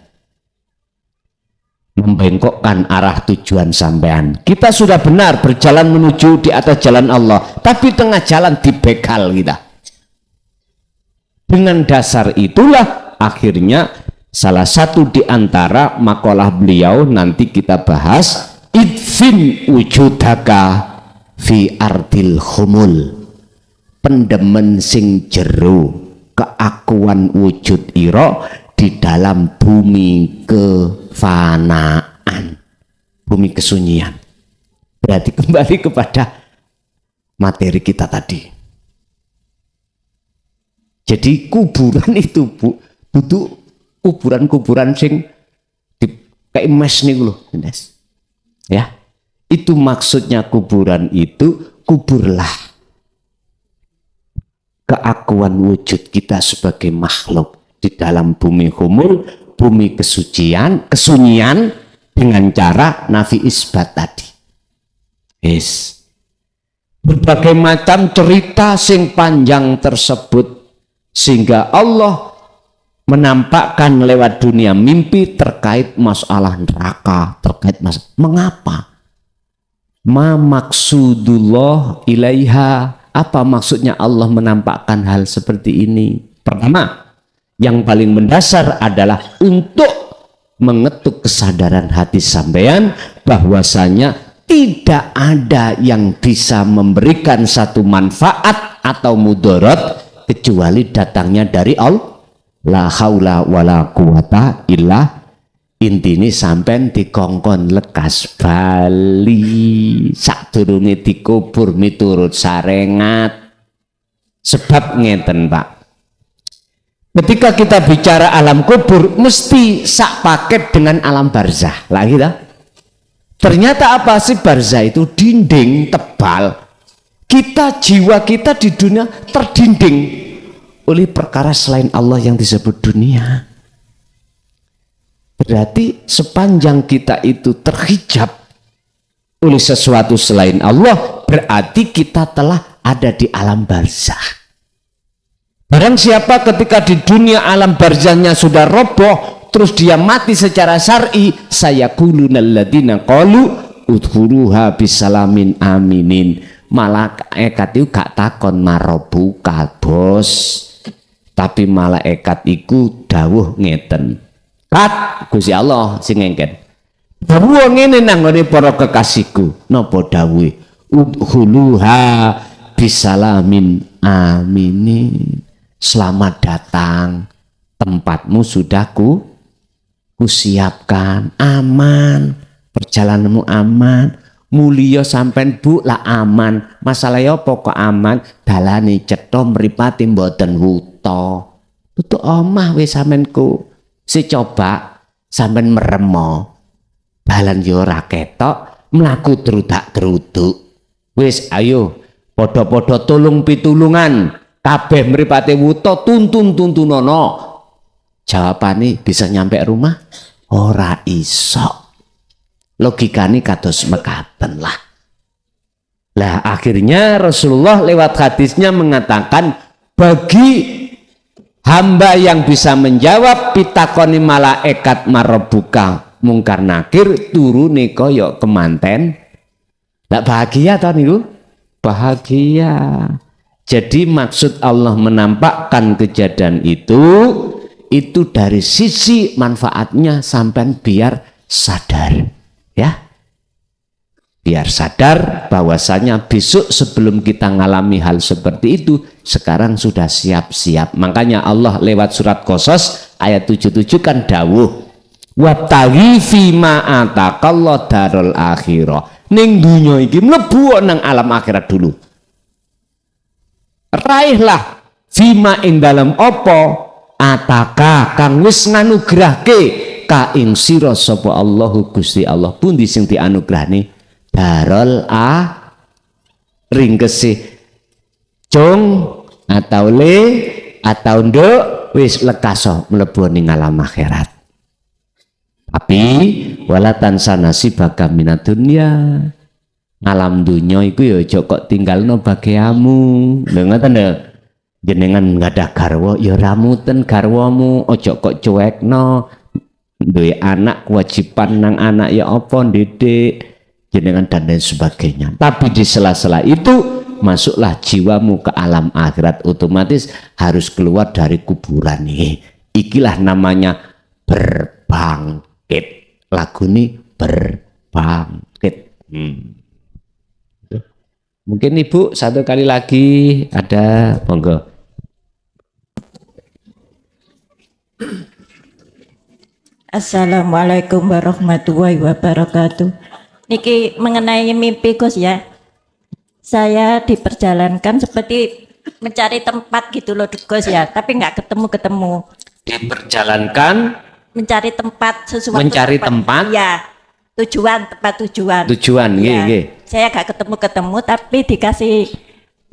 membengkokkan arah tujuan sampean. Kita sudah benar berjalan menuju di atas jalan Allah, tapi tengah jalan dibegal kita. Dengan dasar itulah akhirnya salah satu di antara makalah beliau nanti kita bahas, idfin wujudaka fi ardil khumul, pendemen sing jero keakuan wujud iro di dalam bumi kefanaan, bumi kesunyian. Berarti kembali kepada materi kita tadi. Jadi kuburan itu butuh kuburan-kuburan sing kayak mes nih loh, ya. Itu maksudnya kuburan itu, kuburlah keakuan wujud kita sebagai makhluk di dalam bumi humul, bumi kesunyian dengan cara nafi isbat tadi. Yes. Berbagai macam cerita sing panjang tersebut sehingga Allah menampakkan lewat dunia mimpi terkait masalah neraka, terkait masalah mengapa? Ma maksudullah ilaiha, apa maksudnya Allah menampakkan hal seperti ini? Pertama, yang paling mendasar adalah untuk mengetuk kesadaran hati sampean bahwasanya tidak ada yang bisa memberikan satu manfaat atau mudarat kecuali datangnya dari Allah. La haula wala quwata illa, intine sampean dikongkon lekas bali sadurunge dikubur miturut sarengat. Sebab ngeten Pak, ketika kita bicara alam kubur mesti sak paket dengan alam barzah lagi dah. Ternyata apa sih barzah itu? Dinding tebal. Kita, jiwa kita di dunia terdinding oleh perkara selain Allah yang disebut dunia. Berarti sepanjang kita itu terhijab oleh sesuatu selain Allah, berarti kita telah ada di alam barzah. Barang siapa ketika di dunia alam barzahnya sudah roboh, terus dia mati secara syar'i, sayaquluna alladziina qalu udkhuluha bisalamin aminin. Malaikat itu gak takon marobuka bos, tapi malaikat iku dawuh ngeten, kat Gusti Allah sing ngengken dawuh ngene nang ngene para kekasihku, napa dawuhe? Udkhuluha bisalamin aminin. Selamat datang, tempatmu sudah kusiapkan, aman, perjalananmu aman, mulia sampean Bu lah aman. Masalahnya apa kok aman? Dalane cetha mripate mboten wuta. Tutuk omah wis sampeanku. Si coba sampean meremo. Dalan yo ora ketok, mlaku drudak-druduk. Wis ayo padha-padha tulung pitulungan. Kabeh mripate wuta tuntun-tuntunono. Jawabane bisa nyampe rumah? Ora iso. Logikane kados mekaten lah. Lah akhirnya Rasulullah lewat hadisnya mengatakan bagi hamba yang bisa menjawab pitakoni malaikat marobuka mungkar nakir turune kaya kemanten. Lah bahagia ta niku? Bahagia. Jadi maksud Allah menampakkan kejadian itu dari sisi manfaatnya sampai biar sadar, ya, biar sadar bahwasanya besok sebelum kita ngalami hal seperti itu sekarang sudah siap-siap. Makanya Allah lewat surat Qasas ayat 77 kan dawuh wabtaghi fima ataqallahu darul akhirah. Ning dunya iki mlebu nang alam akhirat dulu. Raihlah fima ing dalam opo ataka kang wis nganugrahke ka ing sira sapa Allahu Gusti Allah. Pundi sing dianugrahne? Darul ringkese cung atau le atau nduk wis lekaso mlebu ning alam akhirat. Tapi walatan sanasi baka minat dunya. Ngalam dunya iku ya aja kok tinggalno bagiamu. Lho ngoten lho. Jenengan ngadah garwa ya ramuten garwamu, aja kok cuekno. Duwe anak kewajiban nang anak ya apa didik jenengan dan lain sebagainya. Tapi di sela-sela itu masuklah jiwamu ke alam akhirat, otomatis harus keluar dari kuburan nih. Ikilah namanya berbangkit. Lagu ini berbangkit. Mungkin Ibu satu kali lagi ada, monggo. Assalamualaikum warahmatullahi wabarakatuh. Niki mengenai mimpi Gus ya. Saya diperjalankan seperti mencari tempat gitu loh Gus ya, tapi nggak ketemu-ketemu. Diperjalankan Mencari tempat sesuatu. mencari tempat. Ya, tempat tujuan. Tujuan, Ya, nggih. saya nggak ketemu-ketemu, tapi dikasih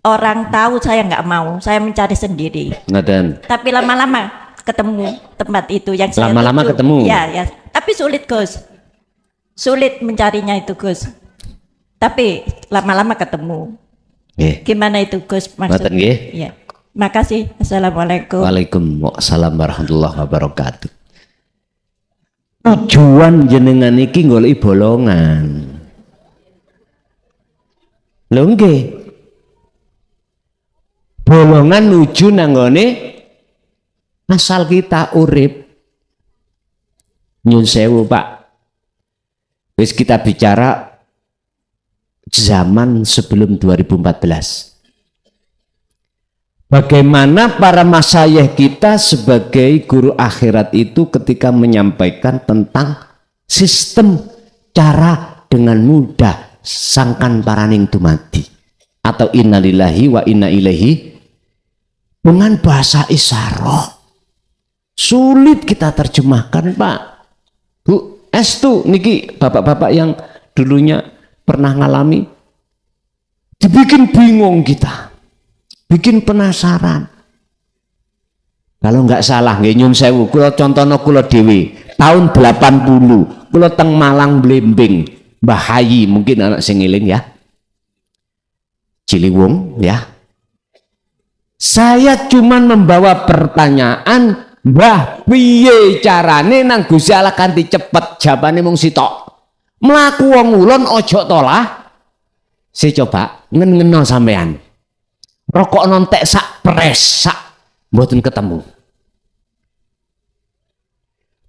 orang tahu saya nggak mau. Saya mencari sendiri. Ngoten. Tapi lama-lama ketemu tempat itu yang saya Lama-lama tuju. ketemu. Ya, ya. Tapi sulit Gus. Sulit mencarinya itu Gus. Tapi lama-lama ketemu. Nggih. Gimana itu Gus Ngoten maksudnya? nggih. Ya. Makasih. Assalamualaikum. Waalaikumsalam warahmatullahi wabarakatuh. Tujuan jenengan iki goleki bolongan. Lho nggih. Bolongan nuju nang ngone asal kita urip. Nyun sewu Pak. Wis kita bicara zaman sebelum 2014. Bagaimana para masyayikh kita sebagai guru akhirat itu ketika menyampaikan tentang sistem cara dengan mudah sangkan paraning dumadi atau innalillahi wa inna ilaihi dengan bahasa isyarat. Sulit kita terjemahkan, Pak. Bu, estu niki bapak-bapak yang dulunya pernah ngalami, dibikin bingung kita, bikin penasaran. Kalau nggak salah, nggih nyun sewu, kula contohno kula dhewe tahun 80, kula teng Malang Blembing, Mbah Hayi mungkin anak sing eling ya. Ciliwung ya. Saya cuman membawa pertanyaan, Mbah piye carane nang Gusti Allah kanthi cepet? Jawabane mung sitok. Mlaku wong ulun ojo tolah. Si coba ngen-ngeno sampean. Rokok nontek sak pres sak mboten ketemu.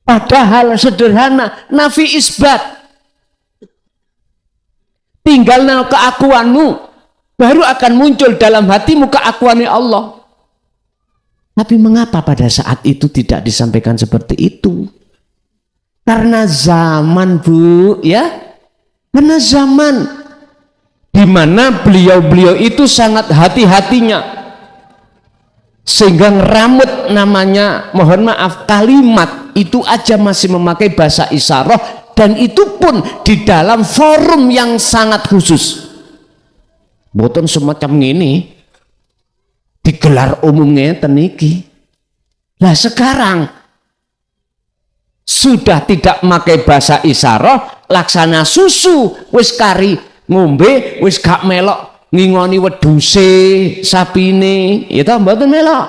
Padahal sederhana, nafi isbat. Tinggal nang keakuanmu, baru akan muncul dalam hatimu keakuannya Allah. Tapi mengapa pada saat itu tidak disampaikan seperti itu? Karena zaman, Bu, ya. Karena zaman di mana beliau-beliau itu sangat hati-hatinya. Sehingga ngeramut namanya, mohon maaf, kalimat itu aja masih memakai bahasa isyarat, dan itu pun di dalam forum yang sangat khusus. Boten semacam ini digelar umumnya teniki. Nah sekarang sudah tidak memakai bahasa isyarat, laksana susu wis kari ngombe wis gak melok ngingoni weduse sapine, itu mboten melok.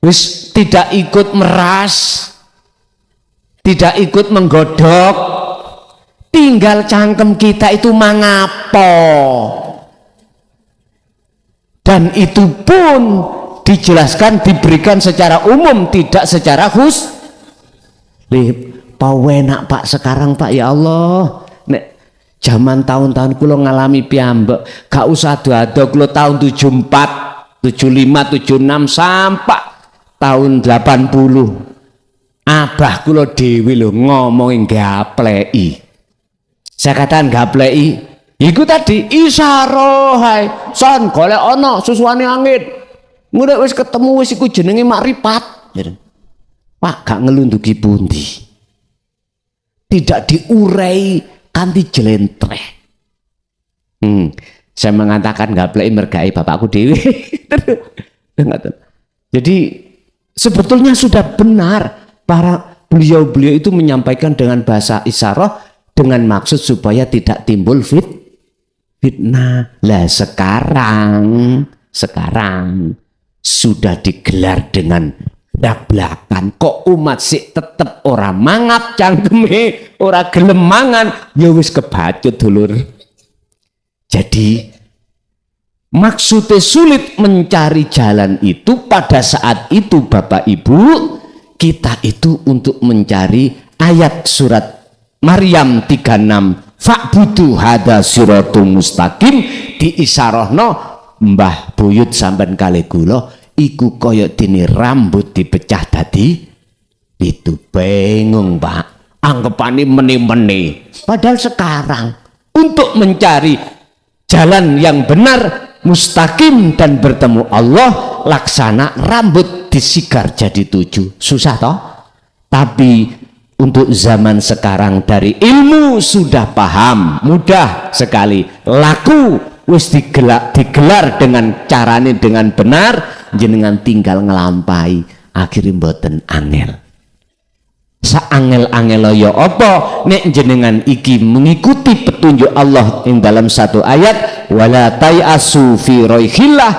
Wis tidak ikut meras, tidak ikut menggodok, tinggal cangkem kita itu mangapo. Dan itu pun dijelaskan, diberikan secara umum, tidak secara khusus. Pawenak Pak sekarang Pak, ya Allah. Nek zaman tahun-tahun kula ngalami piyambak, gak usah ado-ado kula tahun 74, 75, 76 sampai tahun 80. Abah kula dhewe lho ngomongin gapleki. Saya katakan gapleki iku tadi isyarah hai. Son golek ana susuane angin. Ngurek wis ketemu wis iku jenenge makrifat. Pak gak ngelunduki pundi. Tidak diurai kanthi jelentreh. Saya mengatakan gapleki mergai bapakku dewi. Jadi sebetulnya sudah benar para beliau-beliau itu menyampaikan dengan bahasa isyarat dengan maksud supaya tidak timbul fitnah. Lah sekarang sudah digelar dengan belak-belakan, kok umat sih tetep ora mangap cangkeme, ora gelem mangan, ya wis kebacut dulur. Jadi maksudnya sulit mencari jalan itu pada saat itu Bapak Ibu, kita itu untuk mencari ayat surat Maryam 36, fa'budu hada siratum mustaqim, diisyarahno Mbah Buyut sampean kalih kula iku kaya dene rambut dipecah dadi itu. Bingung Pak, anggapane meni-meni. Padahal sekarang untuk mencari jalan yang benar mustaqim dan bertemu Allah, laksana rambut disigar jadi 7. Susah toh? Tapi untuk zaman sekarang dari ilmu sudah paham, mudah sekali. Laku wis digelar dengan carane dengan benar, jenengan tinggal ngelampai, akhirnya mboten angel. Saangel-angel ya apa nek jenengan iki mengikuti petunjuk Allah ing dalam satu ayat, wala tayasu fi roihillah,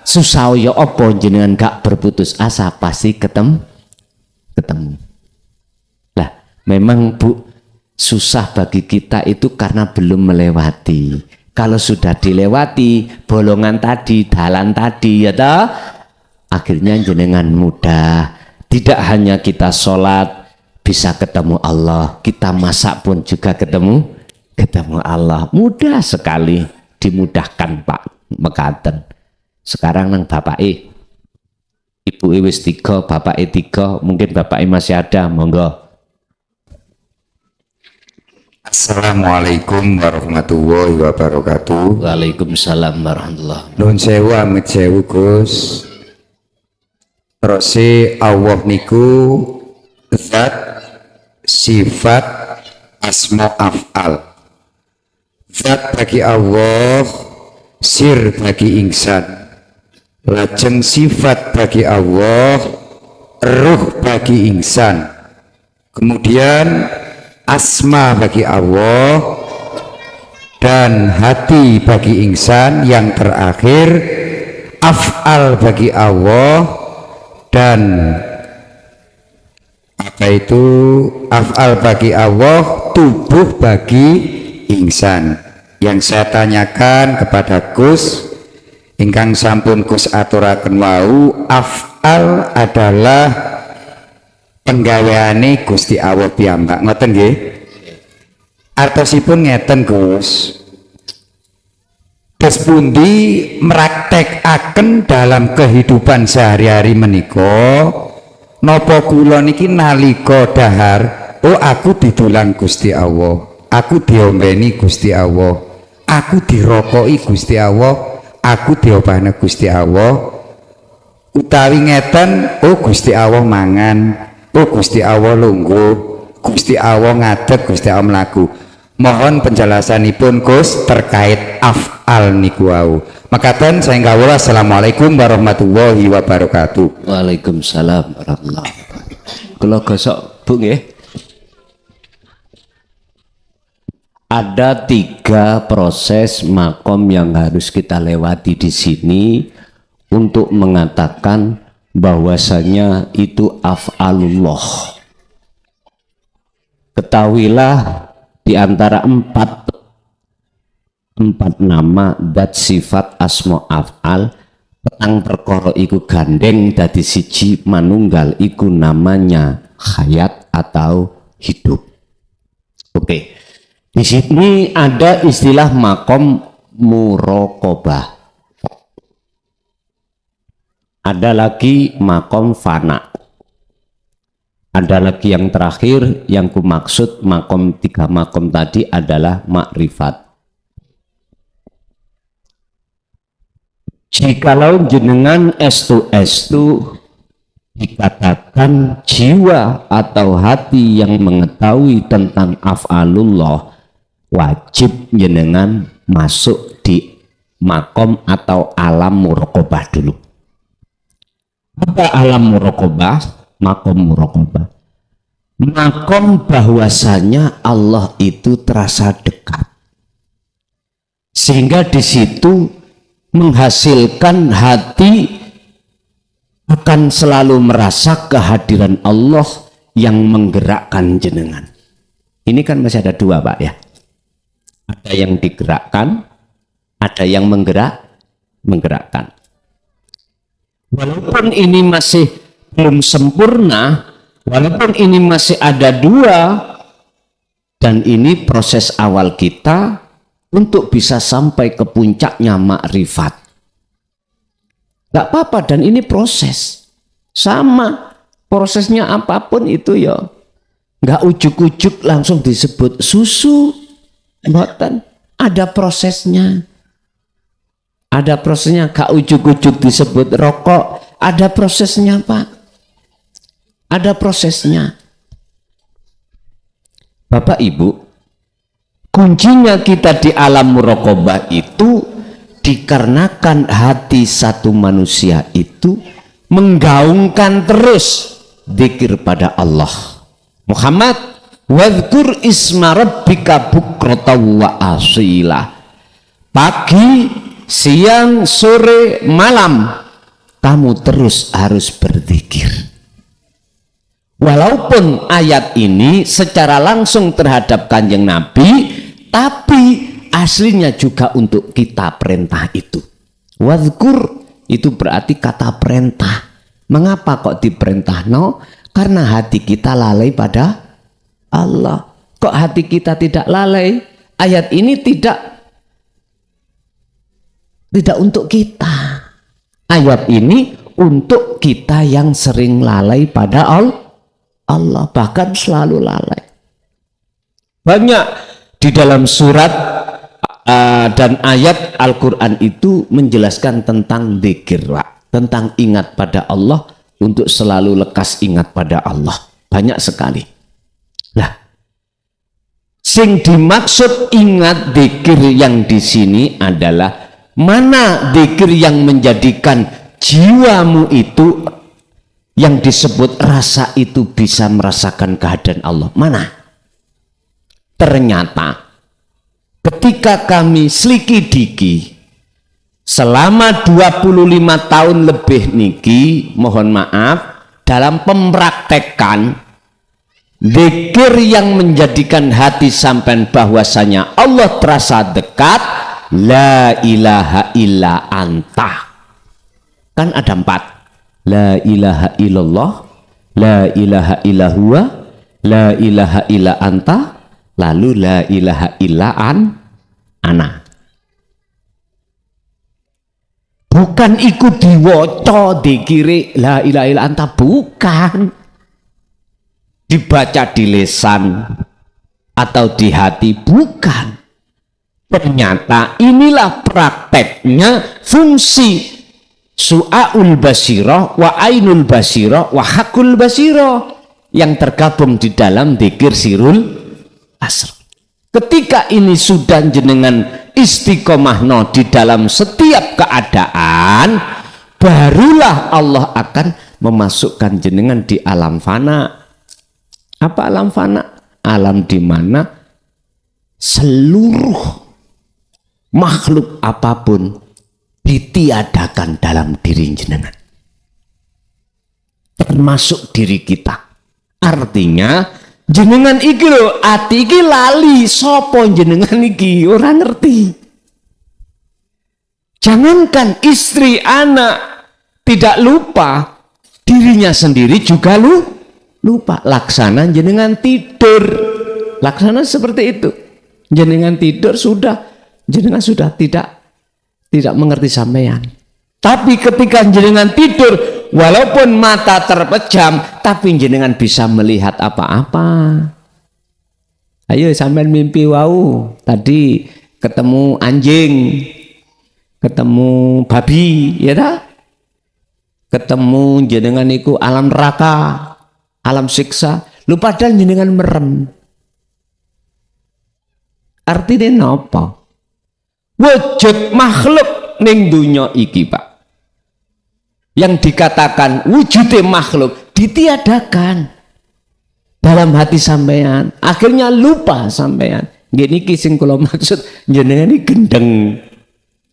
susah ya apa jenengan gak berputus asa, pasti ketemu. Lah memang Bu, susah bagi kita itu karena belum melewati. Kalau sudah dilewati bolongan tadi, dalan tadi, ya toh, akhirnya jenengan mudah. Tidak hanya kita sholat bisa ketemu Allah, kita masak pun juga ketemu Allah. Mudah sekali, dimudahkan Pak mekaten. Sekarang nang bapake, ibu wis 3, bapake 3, mungkin bapake masih ada, monggo. Assalamualaikum warahmatullahi wabarakatuh. Waalaikumsalam warahmatullahi wabarakatuh. Nuwun sewu amit sewu Gus. Terus Allah niku zat, sifat, asma af'al. Zat bagi Allah, sir bagi insan. Lajeng sifat bagi Allah, ruh bagi insan. Kemudian asma bagi Allah dan hati bagi insan. Yang terakhir af'al bagi Allah dan apa itu af'al bagi Allah, tubuh bagi insan. Yang saya tanyakan kepada Gus ingkang sampun Gus aturaken wau, af'al adalah penggaweane Gusti Allah piyambak, ngoten nggih? Artosipun ngeten Gus. Terus pundi meraktekaken dalam kehidupan sehari-hari menika napa kula niki nalika dahar, oh aku didulang Gusti Allah, aku diombeni Gusti Allah, aku dirokoki Gusti Allah, aku diobahna Gusti Allah, utawi ngeten, oh Gusti Allah mangan, oh Gusti Allah lungguh, Gusti Allah ngadeg, Gusti Allah mlaku. Mohon penjelasanipun Gus terkait af'al niku wau. Makaten saya ngawula, assalamualaikum warahmatullahi wabarakatuh. Waalaikumsalam warahmatullahi wabarakatuh. Kula gosok Bu nggih. Ada 3 proses makom yang harus kita lewati di sini untuk mengatakan bahwasanya itu af'alullah. Ketahuilah di antara 4 nama dat sifat asma af'al petang perkara iku gandeng dadi siji, manunggal iku namanya hayat atau hidup. Oke. Di sini ada istilah makom muraqabah. Ada lagi makom fana. Ada lagi yang terakhir yang ku maksud makom 3 makom tadi adalah makrifat. Jikalau jenengan estu dikatakan jiwa atau hati yang mengetahui tentang af'alullah, wajib jenengan masuk di makom atau alam muraqabah dulu. Apa alam muraqabah? Makom muraqabah. Makom bahwasanya Allah itu terasa dekat. Sehingga di situ menghasilkan hati akan selalu merasa kehadiran Allah yang menggerakkan jenengan. Ini kan masih ada 2 Pak ya. Ada yang digerakkan, ada yang menggerakkan. Walaupun ini masih belum sempurna, walaupun ini masih ada 2, dan ini proses awal kita untuk bisa sampai ke puncaknya makrifat. Gak apa-apa, dan ini proses sama prosesnya apapun itu ya, gak ujuk-ujuk langsung disebut susu, mboten, ada prosesnya. Ada prosesnya, gak ujuk-ujuk disebut rokok, ada prosesnya Pak. Ada prosesnya. Bapak Ibu, kuncinya kita di alam muraqabah itu dikarenakan hati satu manusia itu menggaungkan terus dzikir pada Allah. Muhammad, wadhkur isma rabbika bukratan wa asila. Pagi, siang, sore, malam kamu terus harus berzikir. Walaupun ayat ini secara langsung terhadap Kanjeng Nabi, tapi aslinya juga untuk kita perintah itu. Wadhkur itu berarti kata perintah. Mengapa kok diperintah? No, karena hati kita lalai pada Allah. Kok hati kita tidak lalai? Ayat ini tidak untuk kita. Ayat ini untuk kita yang sering lalai pada Allah, bahkan selalu lalai. Banyak di dalam surat dan ayat Al-Quran itu menjelaskan tentang dzikir, tentang ingat pada Allah untuk selalu lekas ingat pada Allah. Banyak sekali. Lah, sing dimaksud ingat zikir yang di sini adalah mana zikir yang menjadikan jiwamu itu yang disebut rasa itu bisa merasakan kehadiran Allah. Mana? Ternyata ketika kami seliki-diki selama 25 tahun lebih niki, mohon maaf, dalam pempraktekan zikir yang menjadikan hati sampean bahwasanya Allah terasa dekat, la ilaha illa anta. Kan ada 4. La ilaha illallah, la ilaha illa huwa, la ilaha illa anta, lalu la ilaha illa ana. Bukan ikut diwoco dikiri la ilaha illa anta, bukan. Dibaca di lisan atau di hati, bukan. Ternyata inilah prakteknya fungsi su'aul basirah wa ainul basirah wa hakul basirah yang tergabung di dalam dzikir sirul asr. Ketika ini sudah jenengan istiqomahno di dalam setiap keadaan, barulah Allah akan memasukkan jenengan di alam fana. Apa alam fana? Alam di mana seluruh makhluk apapun ditiadakan dalam diri jenengan, termasuk diri kita. Artinya jenengan iki lho, ati iki lali sapa jenengan iki, ora ngerti. Jangankan istri, anak tidak lupa, dirinya sendiri juga lupa. Laksana jenengan tidur, laksana seperti itu. Jenengan tidur jenengan sudah tidak mengerti sampean. Tapi ketika jenengan tidur, walaupun mata terpejam, tapi jenengan bisa melihat apa-apa. Ayo sampean mimpi wau, tadi ketemu anjing, ketemu babi, ya dah? Ketemu jenengan iku alam neraka, alam siksa, lu padahal jenengan merem. Artinya napa? Wujud makhluk ning dunya iki, Pak, yang dikatakan wujudnya makhluk ditiadakan dalam hati sampean, akhirnya lupa sampean. Gini sing kula maksud jenengan ini gendeng,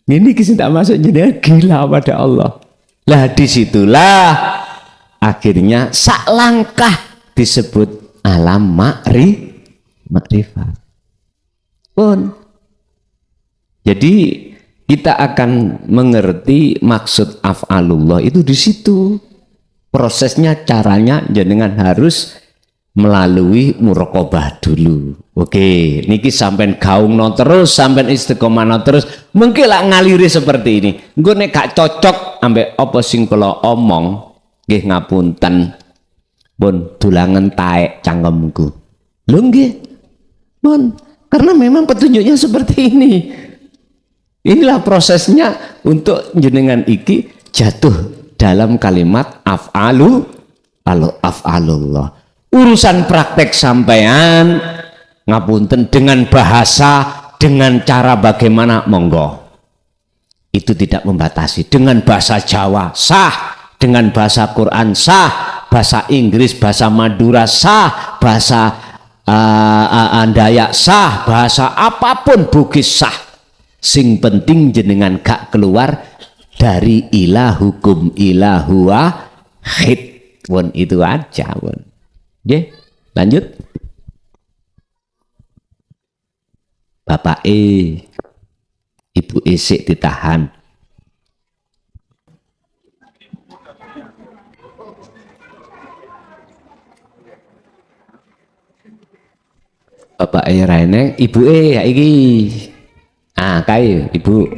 gini sing tak maksud jenengan gila pada Allah. Lah disitulah akhirnya sak langkah disebut alam makrifat pun. Jadi kita akan mengerti maksud af'alullah itu di situ. Prosesnya, caranya jenengan harus melalui muraqabah dulu. Oke, niki sampean gaungno terus, sampean istiqomahno terus, mungkin lah ngaliri seperti ini. Engko nek gak cocok ambek apa sing kula omong, nggih ngapunten. Pun dulangan taek cangkemku. Lho nggih. Pun karena memang petunjuknya seperti ini. Inilah prosesnya untuk jenengan iki jatuh dalam kalimat af'alullah. Urusan praktek sampean ngapunten dengan bahasa, dengan cara bagaimana, monggo. Itu tidak membatasi. Dengan bahasa Jawa sah, dengan bahasa Quran sah, bahasa Inggris, bahasa Madura sah, bahasa Dayak sah, bahasa apapun Bugis sah. Sing penting jenengan gak keluar dari ilahukum ilahu wahid. Won itu aja, won. Nggih, lanjut. Bapak Ibu sik ditahan. Bapak Raine, Ibu ya iki. Kayu Ibu,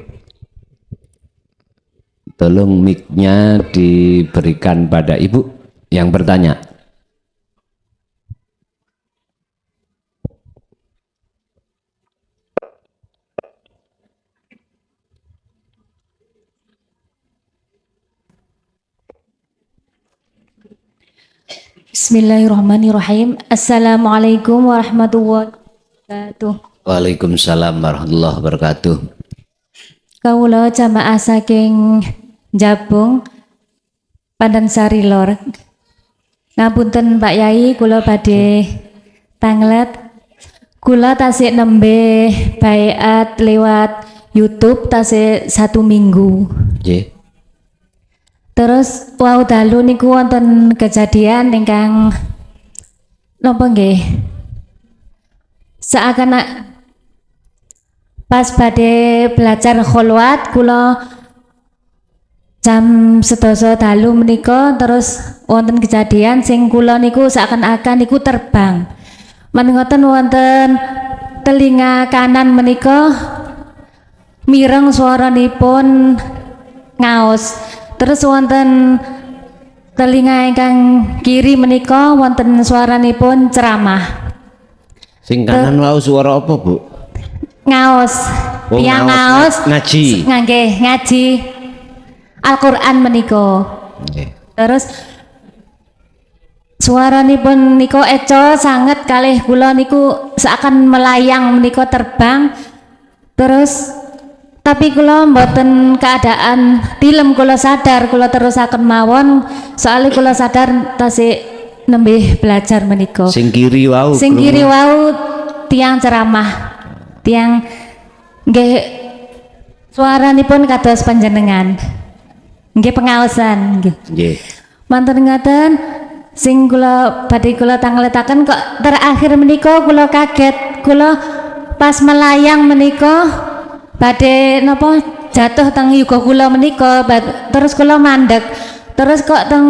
tolong mic-nya diberikan pada Ibu yang bertanya. Bismillahirrahmanirrahim. Assalamualaikum warahmatullahi wabarakatuh. Waalaikumsalam warahmatullahi wabarakatuh. Kawula jamaah saking Jabung Pandansari Lor. Ngapunten Pak Yai, kula badhe tanglet. Kula tasik nembe baiat lewat YouTube tasik 1 minggu. Nggih. Terus wau dalu niku wonten kejadian ingkang napa nggih? Seakan pas badhe belajar kholwat kula jam 11 dalu menika terus wonten kejadian sing kula niku seakan-akan niku terbang. Mengoten wonten telinga kanan menika mireng suaranipun ngaos. Terus wonten telinga ingkang kiri menika wonten suaranipun ceramah. Sing kanan wau suara apa, Bu? Ngaos. Oh, Tiyang ngaos, ngaos ngaji. Nggih, ngaji Al-Qur'an menika. Nggih. Terus suaranipun niku eco sanget kalih kula niku seakan melayang menika terbang. Terus tapi kula mboten keadaan tilem, kula sadar kula terusaken mawon soalnya kula sadar tasik nembe belajar menika. Sing kiri wau. Sing kiri wau tiang ceramah. Tiang nggih suaranipun kados panjenengan. Nggih pengaosan nggih. Nggih. Manten ngaten sing kula badhe kula tangletaken kok terakhir menika kula kaget. Kula pas melayang menika badhe napa jatuh teng yuga kula menika terus kula mandek. Terus kok teng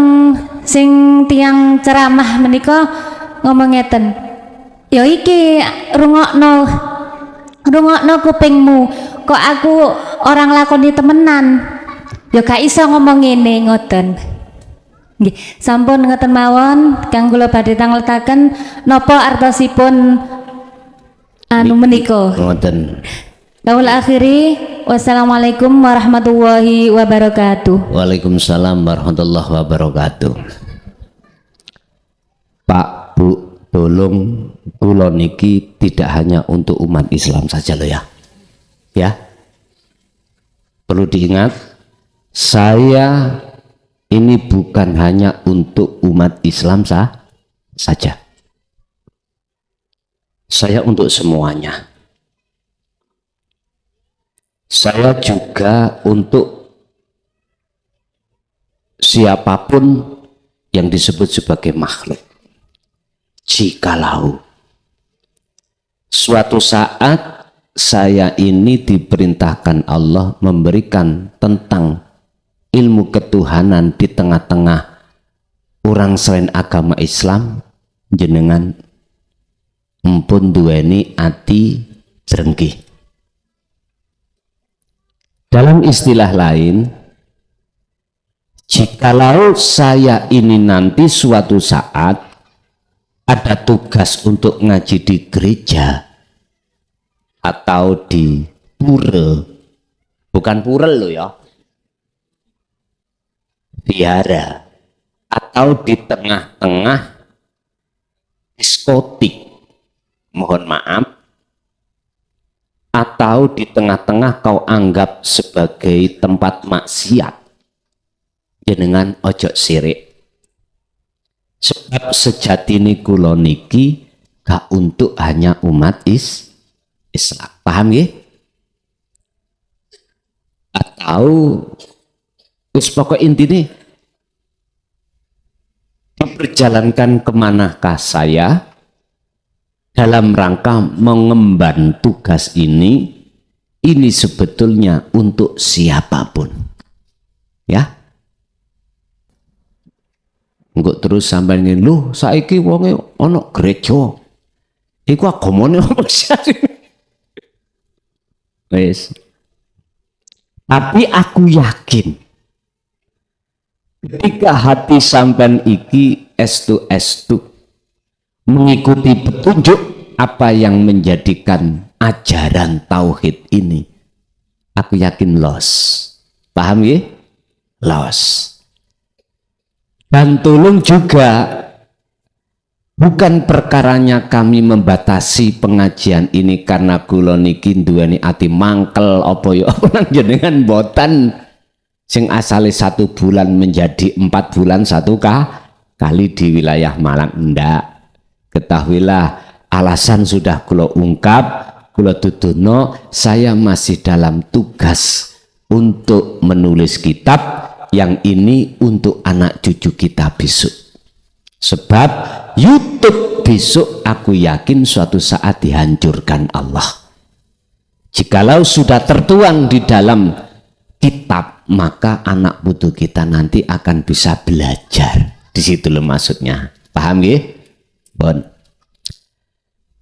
sing tiang ceramah menika ngomong ngeten. Ya iki rungokno kupingmu. Kok aku orang lakoni temenan. Ya gak iso ngomong ngene ngoten. Nggih, sampun ngoten mawon kang kula badhe tangletaken napa artosipun anu menika. Ngoten. Kawula akhiri, wassalamualaikum warahmatullahi wabarakatuh. Waalaikumsalam warahmatullahi wabarakatuh. Pak, Bu, tolong kula niki tidak hanya untuk umat Islam saja loh ya. Ya. Perlu diingat, saya ini bukan hanya untuk umat Islam saja. Saya untuk semuanya. Saya juga untuk siapapun yang disebut sebagai makhluk. Jikalau suatu saat saya ini diperintahkan Allah memberikan tentang ilmu ketuhanan di tengah-tengah orang selain agama Islam, jenengan empun duweni ati jrenggih. Dalam istilah lain, jikalau saya ini nanti suatu saat ada tugas untuk ngaji di gereja atau di pura, bukan pura lo ya, biara, atau di tengah-tengah diskotik, mohon maaf, atau di tengah-tengah kau anggap sebagai tempat maksiat, jenengan ojo sirik. Sebab sejatine kula niki gak untuk hanya umat Islam. Paham ya? Atau wis pokok intine memperjalankan kemanakah saya dalam rangka mengemban tugas ini sebetulnya untuk siapapun, ya. Enggak terus sampai ngene, lho saiki wonge ana gereja. Iku agamane apa sih? Wes. Tapi aku yakin ketika hati sampean iki estu mengikuti petunjuk apa yang menjadikan ajaran tauhid ini, aku yakin los. Paham ya? Los. Dan tolong juga Bukan perkaranya kami membatasi pengajian ini karena kula niki duweni ati mangkel apa ya nang jenengan boten sing asale 1 bulan menjadi 4 bulan 1 kali di wilayah Malang. Ndak, ketahuilah alasan sudah kula ungkap, kula tuturno saya masih dalam tugas untuk menulis kitab yang ini untuk anak cucu kita besok. Sebab YouTube besok aku yakin suatu saat dihancurkan Allah. Jikalau sudah tertuang di dalam kitab, maka anak putu kita nanti akan bisa belajar. Di situ loh maksudnya. Paham nggih? Bon.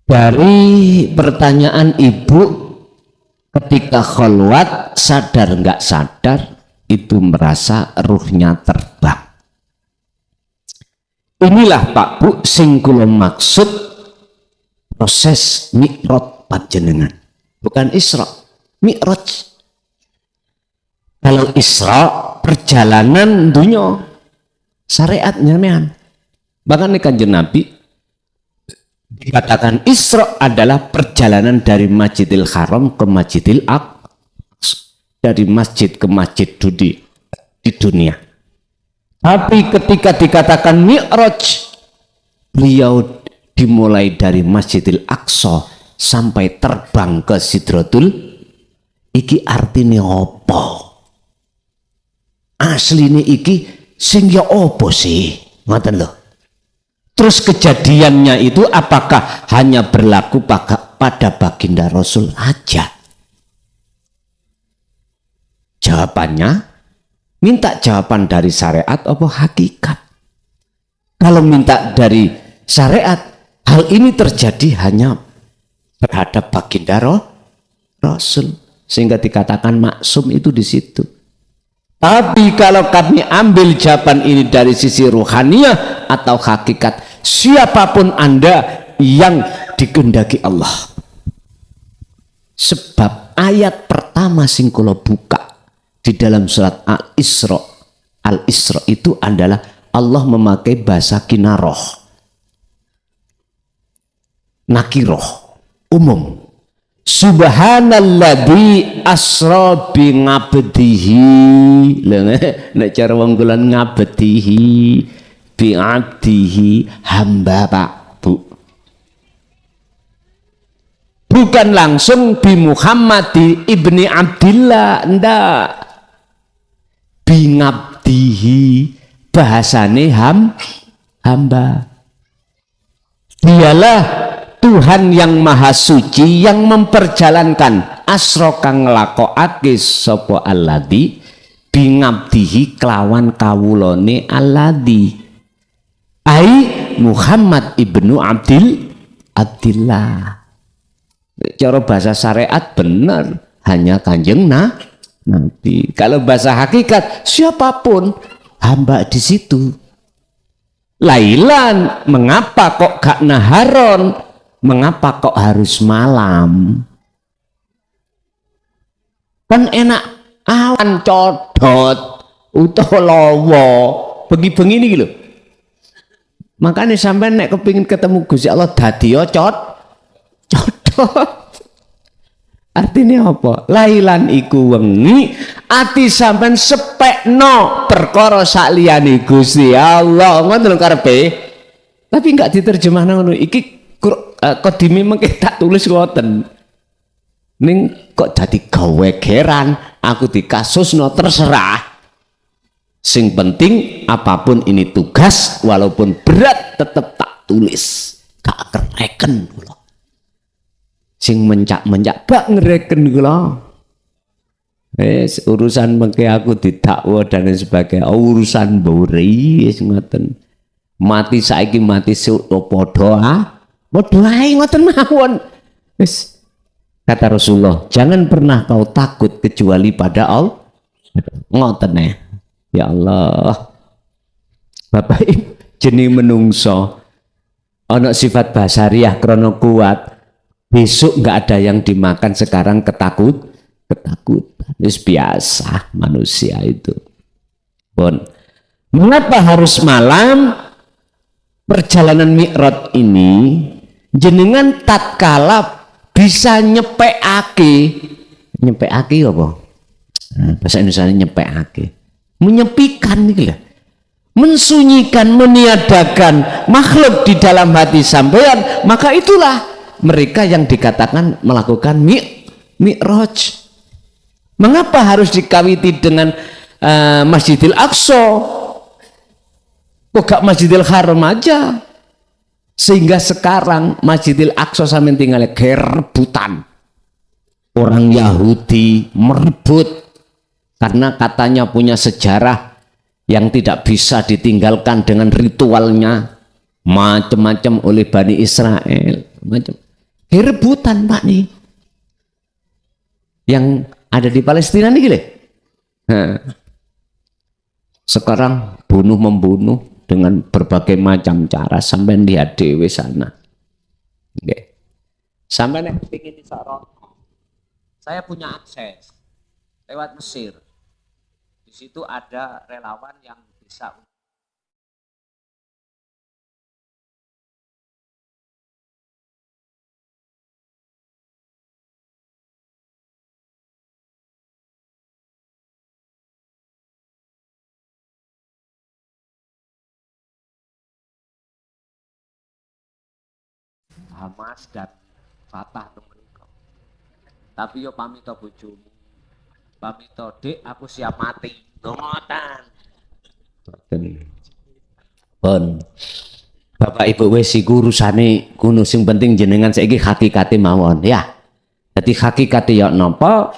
Dari pertanyaan ibu, ketika kholwat sadar nggak sadar itu merasa ruhnya terbang. Inilah Pak Bu sing kula maksud proses mi'raj panjenengan, bukan Isra, mi'raj. Kalau Isra perjalanan dunia syariatnya mean. Bahkan Kanjeng Nabi dikatakan Isra adalah perjalanan dari Masjidil Haram ke Masjidil Aqsa, dari masjid ke masjid di dunia. Tapi ketika dikatakan Mi'raj, beliau dimulai dari Masjidil Aqsa sampai terbang ke Sidratul. Iki artinya apa? Asline iki sing ya apa sih? Ngoten lho. Terus kejadiannya itu apakah hanya berlaku pada baginda Rasul aja? Jawabannya, minta jawaban dari syariat apa hakikat? Kalau minta dari syariat, hal ini terjadi hanya terhadap baginda Rasul, sehingga dikatakan maksum itu di situ. Tapi kalau kami ambil jawaban ini dari sisi ruhaniyah atau hakikat, siapapun Anda yang dikehendaki Allah. Sebab ayat pertama sing kula buka di dalam surat Al-Isra. Al-Isra itu adalah Allah memakai bahasa kinaroh, nakiroh, umum. Subhanalladzi asra bi ngabdihi. Nek cara wong kula ngabdihi bi abdihi, hamba Pak Bu. Bukan langsung bi Muhammad ibni Abdillah, ndak. Bi ngabdihi bahasane hamba. Dialah Tuhan yang maha suci yang memperjalankan asra kang nglakokake sapa alladzi bingabdihi kelawan kawulane alladzi ai Muhammad ibnu Abdillah. Cara bahasa syariat benar hanya Kanjeng Nabi. Kalau bahasa hakikat siapapun hamba di situ. Lailan, mengapa kok gak naharon? Mengapa kok harus malam? Kan enak awan codot utawa lawa bengi-bengi ini lho. Makanya sampai nek kepingin ketemu Gusti Allah dadi codot. Artinya apa? Lailan iku wengi ati sampean sepekno perkara sak liyane Gusti Allah. Ngoten lho karepe. Tapi enggak diterjemahno ngono. Iki kodime mengke tak tulis ngoten. Ning kok dadi gawe geran, aku dikasusno terserah. Sing penting apapun ini tugas walaupun berat tetap tak tulis. Gak kereken kula. Sing mencak-mencak bak ngereken kula. Urusan mengke aku didakwa dan sebagainya. Urusan mburi wis ngoten. Mati saiki mati padha padha ae ngoten mawon. Wis kata Rasulullah, jangan pernah kau takut kecuali pada Allah. Ngoten ya Allah. Bapak Ibu jeneng menungso ana sifat basariah krana kuat. Besok nggak ada yang dimakan, sekarang ketakutan. Itu biasa manusia itu. Bon. Mengapa harus malam? perjalanan Mi'raj ini jenengan tatkala bisa nyepekake apa? Bahasa Indonesia nyepekake. Menyepikan gitu ya. Mensunyikan, meniadakan makhluk di dalam hati sampean, maka itulah mereka yang dikatakan melakukan Mi'raj. Mengapa harus dikawiti dengan Masjidil Aqsa? Kok gak Masjidil Haram aja? Sehingga sekarang Masjidil Aqsa sampai tinggal kerebutan. Orang Yahudi merebut karena katanya punya sejarah yang tidak bisa ditinggalkan dengan ritualnya macam-macam oleh Bani Israel. Rebutan Pak nih. Yang ada di Palestina nih gile. Sekarang bunuh-membunuh dengan berbagai macam cara sampai lihat dewe sana. Oke. Sampai nek pengin disorot. Saya punya akses lewat Mesir. Di situ ada relawan yang bisa Hamas dan Fatah mereka. Tapi yo pamito bojomu. Pamito Dek, aku siap mati. Ngoten. Pun. Bapak Ibu wis iku urusane kuno, sing penting jenengan saiki hakikate mawon ya. Jadi hakikate ya napa?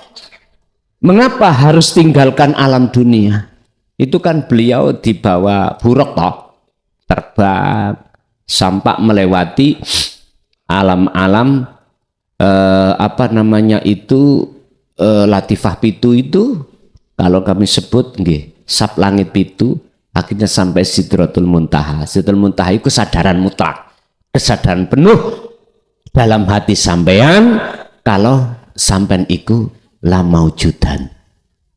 Mengapa harus tinggalkan alam dunia? Itu kan beliau dibawa buruk toh. Terbang sampai melewati alam-alam Latifah pitu itu kalau kami sebut nggih sab langit pitu akhirnya sampai Sidratul Muntaha. Sidratul Muntaha itu kesadaran mutlak, kesadaran penuh dalam hati sampean kalau sampean iku la maujudan,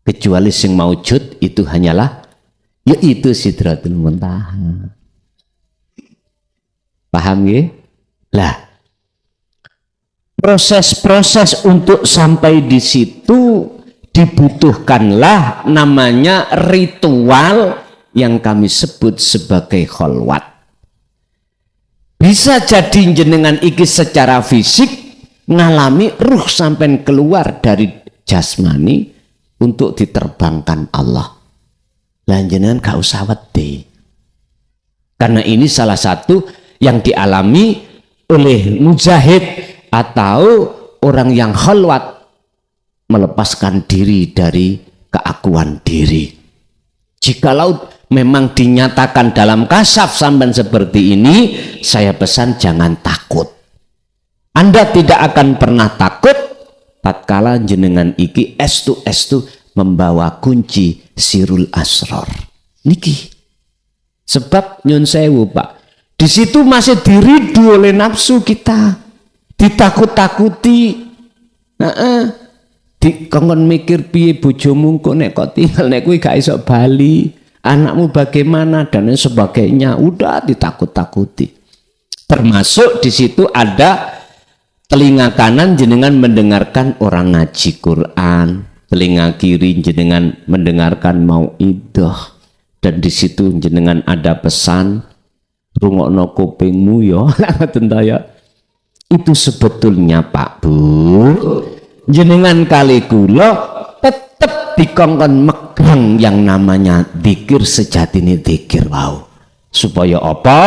kecuali sing maujud itu hanyalah yaitu Sidratul Muntaha. Paham nggih? Lah proses-proses untuk sampai di situ dibutuhkanlah namanya ritual yang kami sebut sebagai kholwat. Bisa jadi jenengan iki secara fisik ngalami ruh sampai keluar dari jasmani untuk diterbangkan Allah. Lah jenengan gak usah wedi. Karena ini salah satu yang dialami oleh mujahid atau orang yang khalwat, melepaskan diri dari keakuan diri. Jikalau memang dinyatakan dalam kasaf sampai seperti ini, saya pesan jangan takut. Anda tidak akan pernah takut tatkala jenengan iki estu membawa kunci sirul asror niki. Sebab nyun sewu Pak, di situ masih diridu oleh nafsu kita, ditakut-takuti. Dikongkon mikir piye bojomu kok nek kok tinggal nek kuwi gak iso bali, anakmu bagaimana dan sebagainya, udah ditakut-takuti. Termasuk di situ ada telinga kanan jenengan mendengarkan orang ngaji Quran, telinga kiri jenengan mendengarkan mauidhah, dan di situ jenengan ada pesan rungokno kupingmu ya. Ngoten ta ya. Itu sebetulnya Pak Bu, jenengan kali kula tetap dikongkon megang yang namanya zikir sejatine zikir wau. Supaya apa?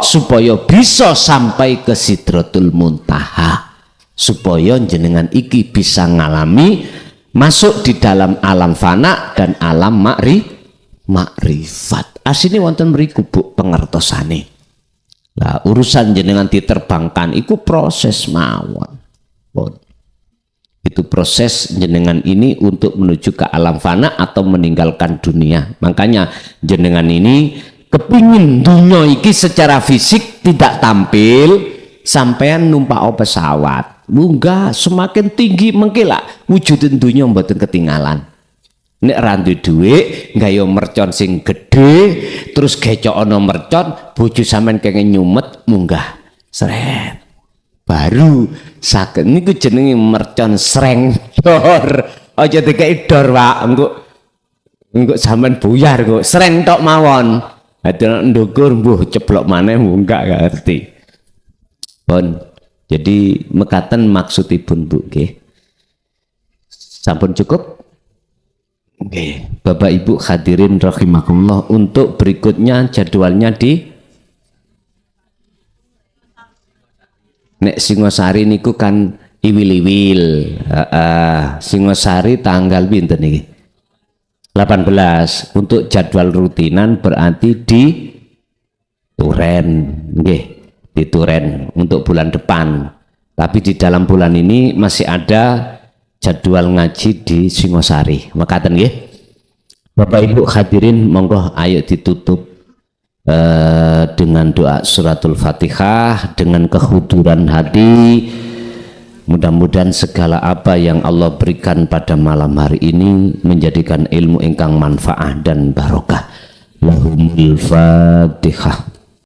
Supaya bisa sampai ke Sidratul Muntaha. Supaya jenengan iki bisa ngalami masuk di dalam alam fana dan alam makrifat. Asine wonten mriku Bu pengertosane. Lah urusan jenengan diterbangkan itu proses mawon. Itu proses jenengan ini untuk menuju ke alam fana atau meninggalkan dunia. Makanya jenengan ini kepingin dunia iki secara fisik tidak tampil, sampean numpak pesawat munggah semakin tinggi mengkilak wujudin dunia mboten ketinggalan. nek randu duit gayo mercon sing gede terus gecokno mercon bojo sampean kenging nyumet munggah sret baru saged niku jenenge mercon sreng dor aja dikei dor Pak engko sampean buyar kok sreng tok mawon ati ndukur mbuh ceplok maneh munggah gak ngerti pun jadi mekaten maksudipun Bu nggih sampun cukup. Oke, Bapak Ibu hadirin rahimakumullah, untuk berikutnya jadwalnya di nek Singosari niku kan iwil-iwil. Singosari tanggal pinten niki? 18. Untuk jadwal rutinan berarti di Turen, nggih, di Turen untuk bulan depan. Tapi di dalam bulan ini masih ada jadwal ngaji di Singosari. Makaten nggih. Bapak Ibu hadirin monggo ayo ditutup dengan doa suratul Fatihah dengan kehuduran hati. Mudah-mudahan segala apa yang Allah berikan pada malam hari ini menjadikan ilmu ingkang manfaat dan barokah. Lahumul Fatihah.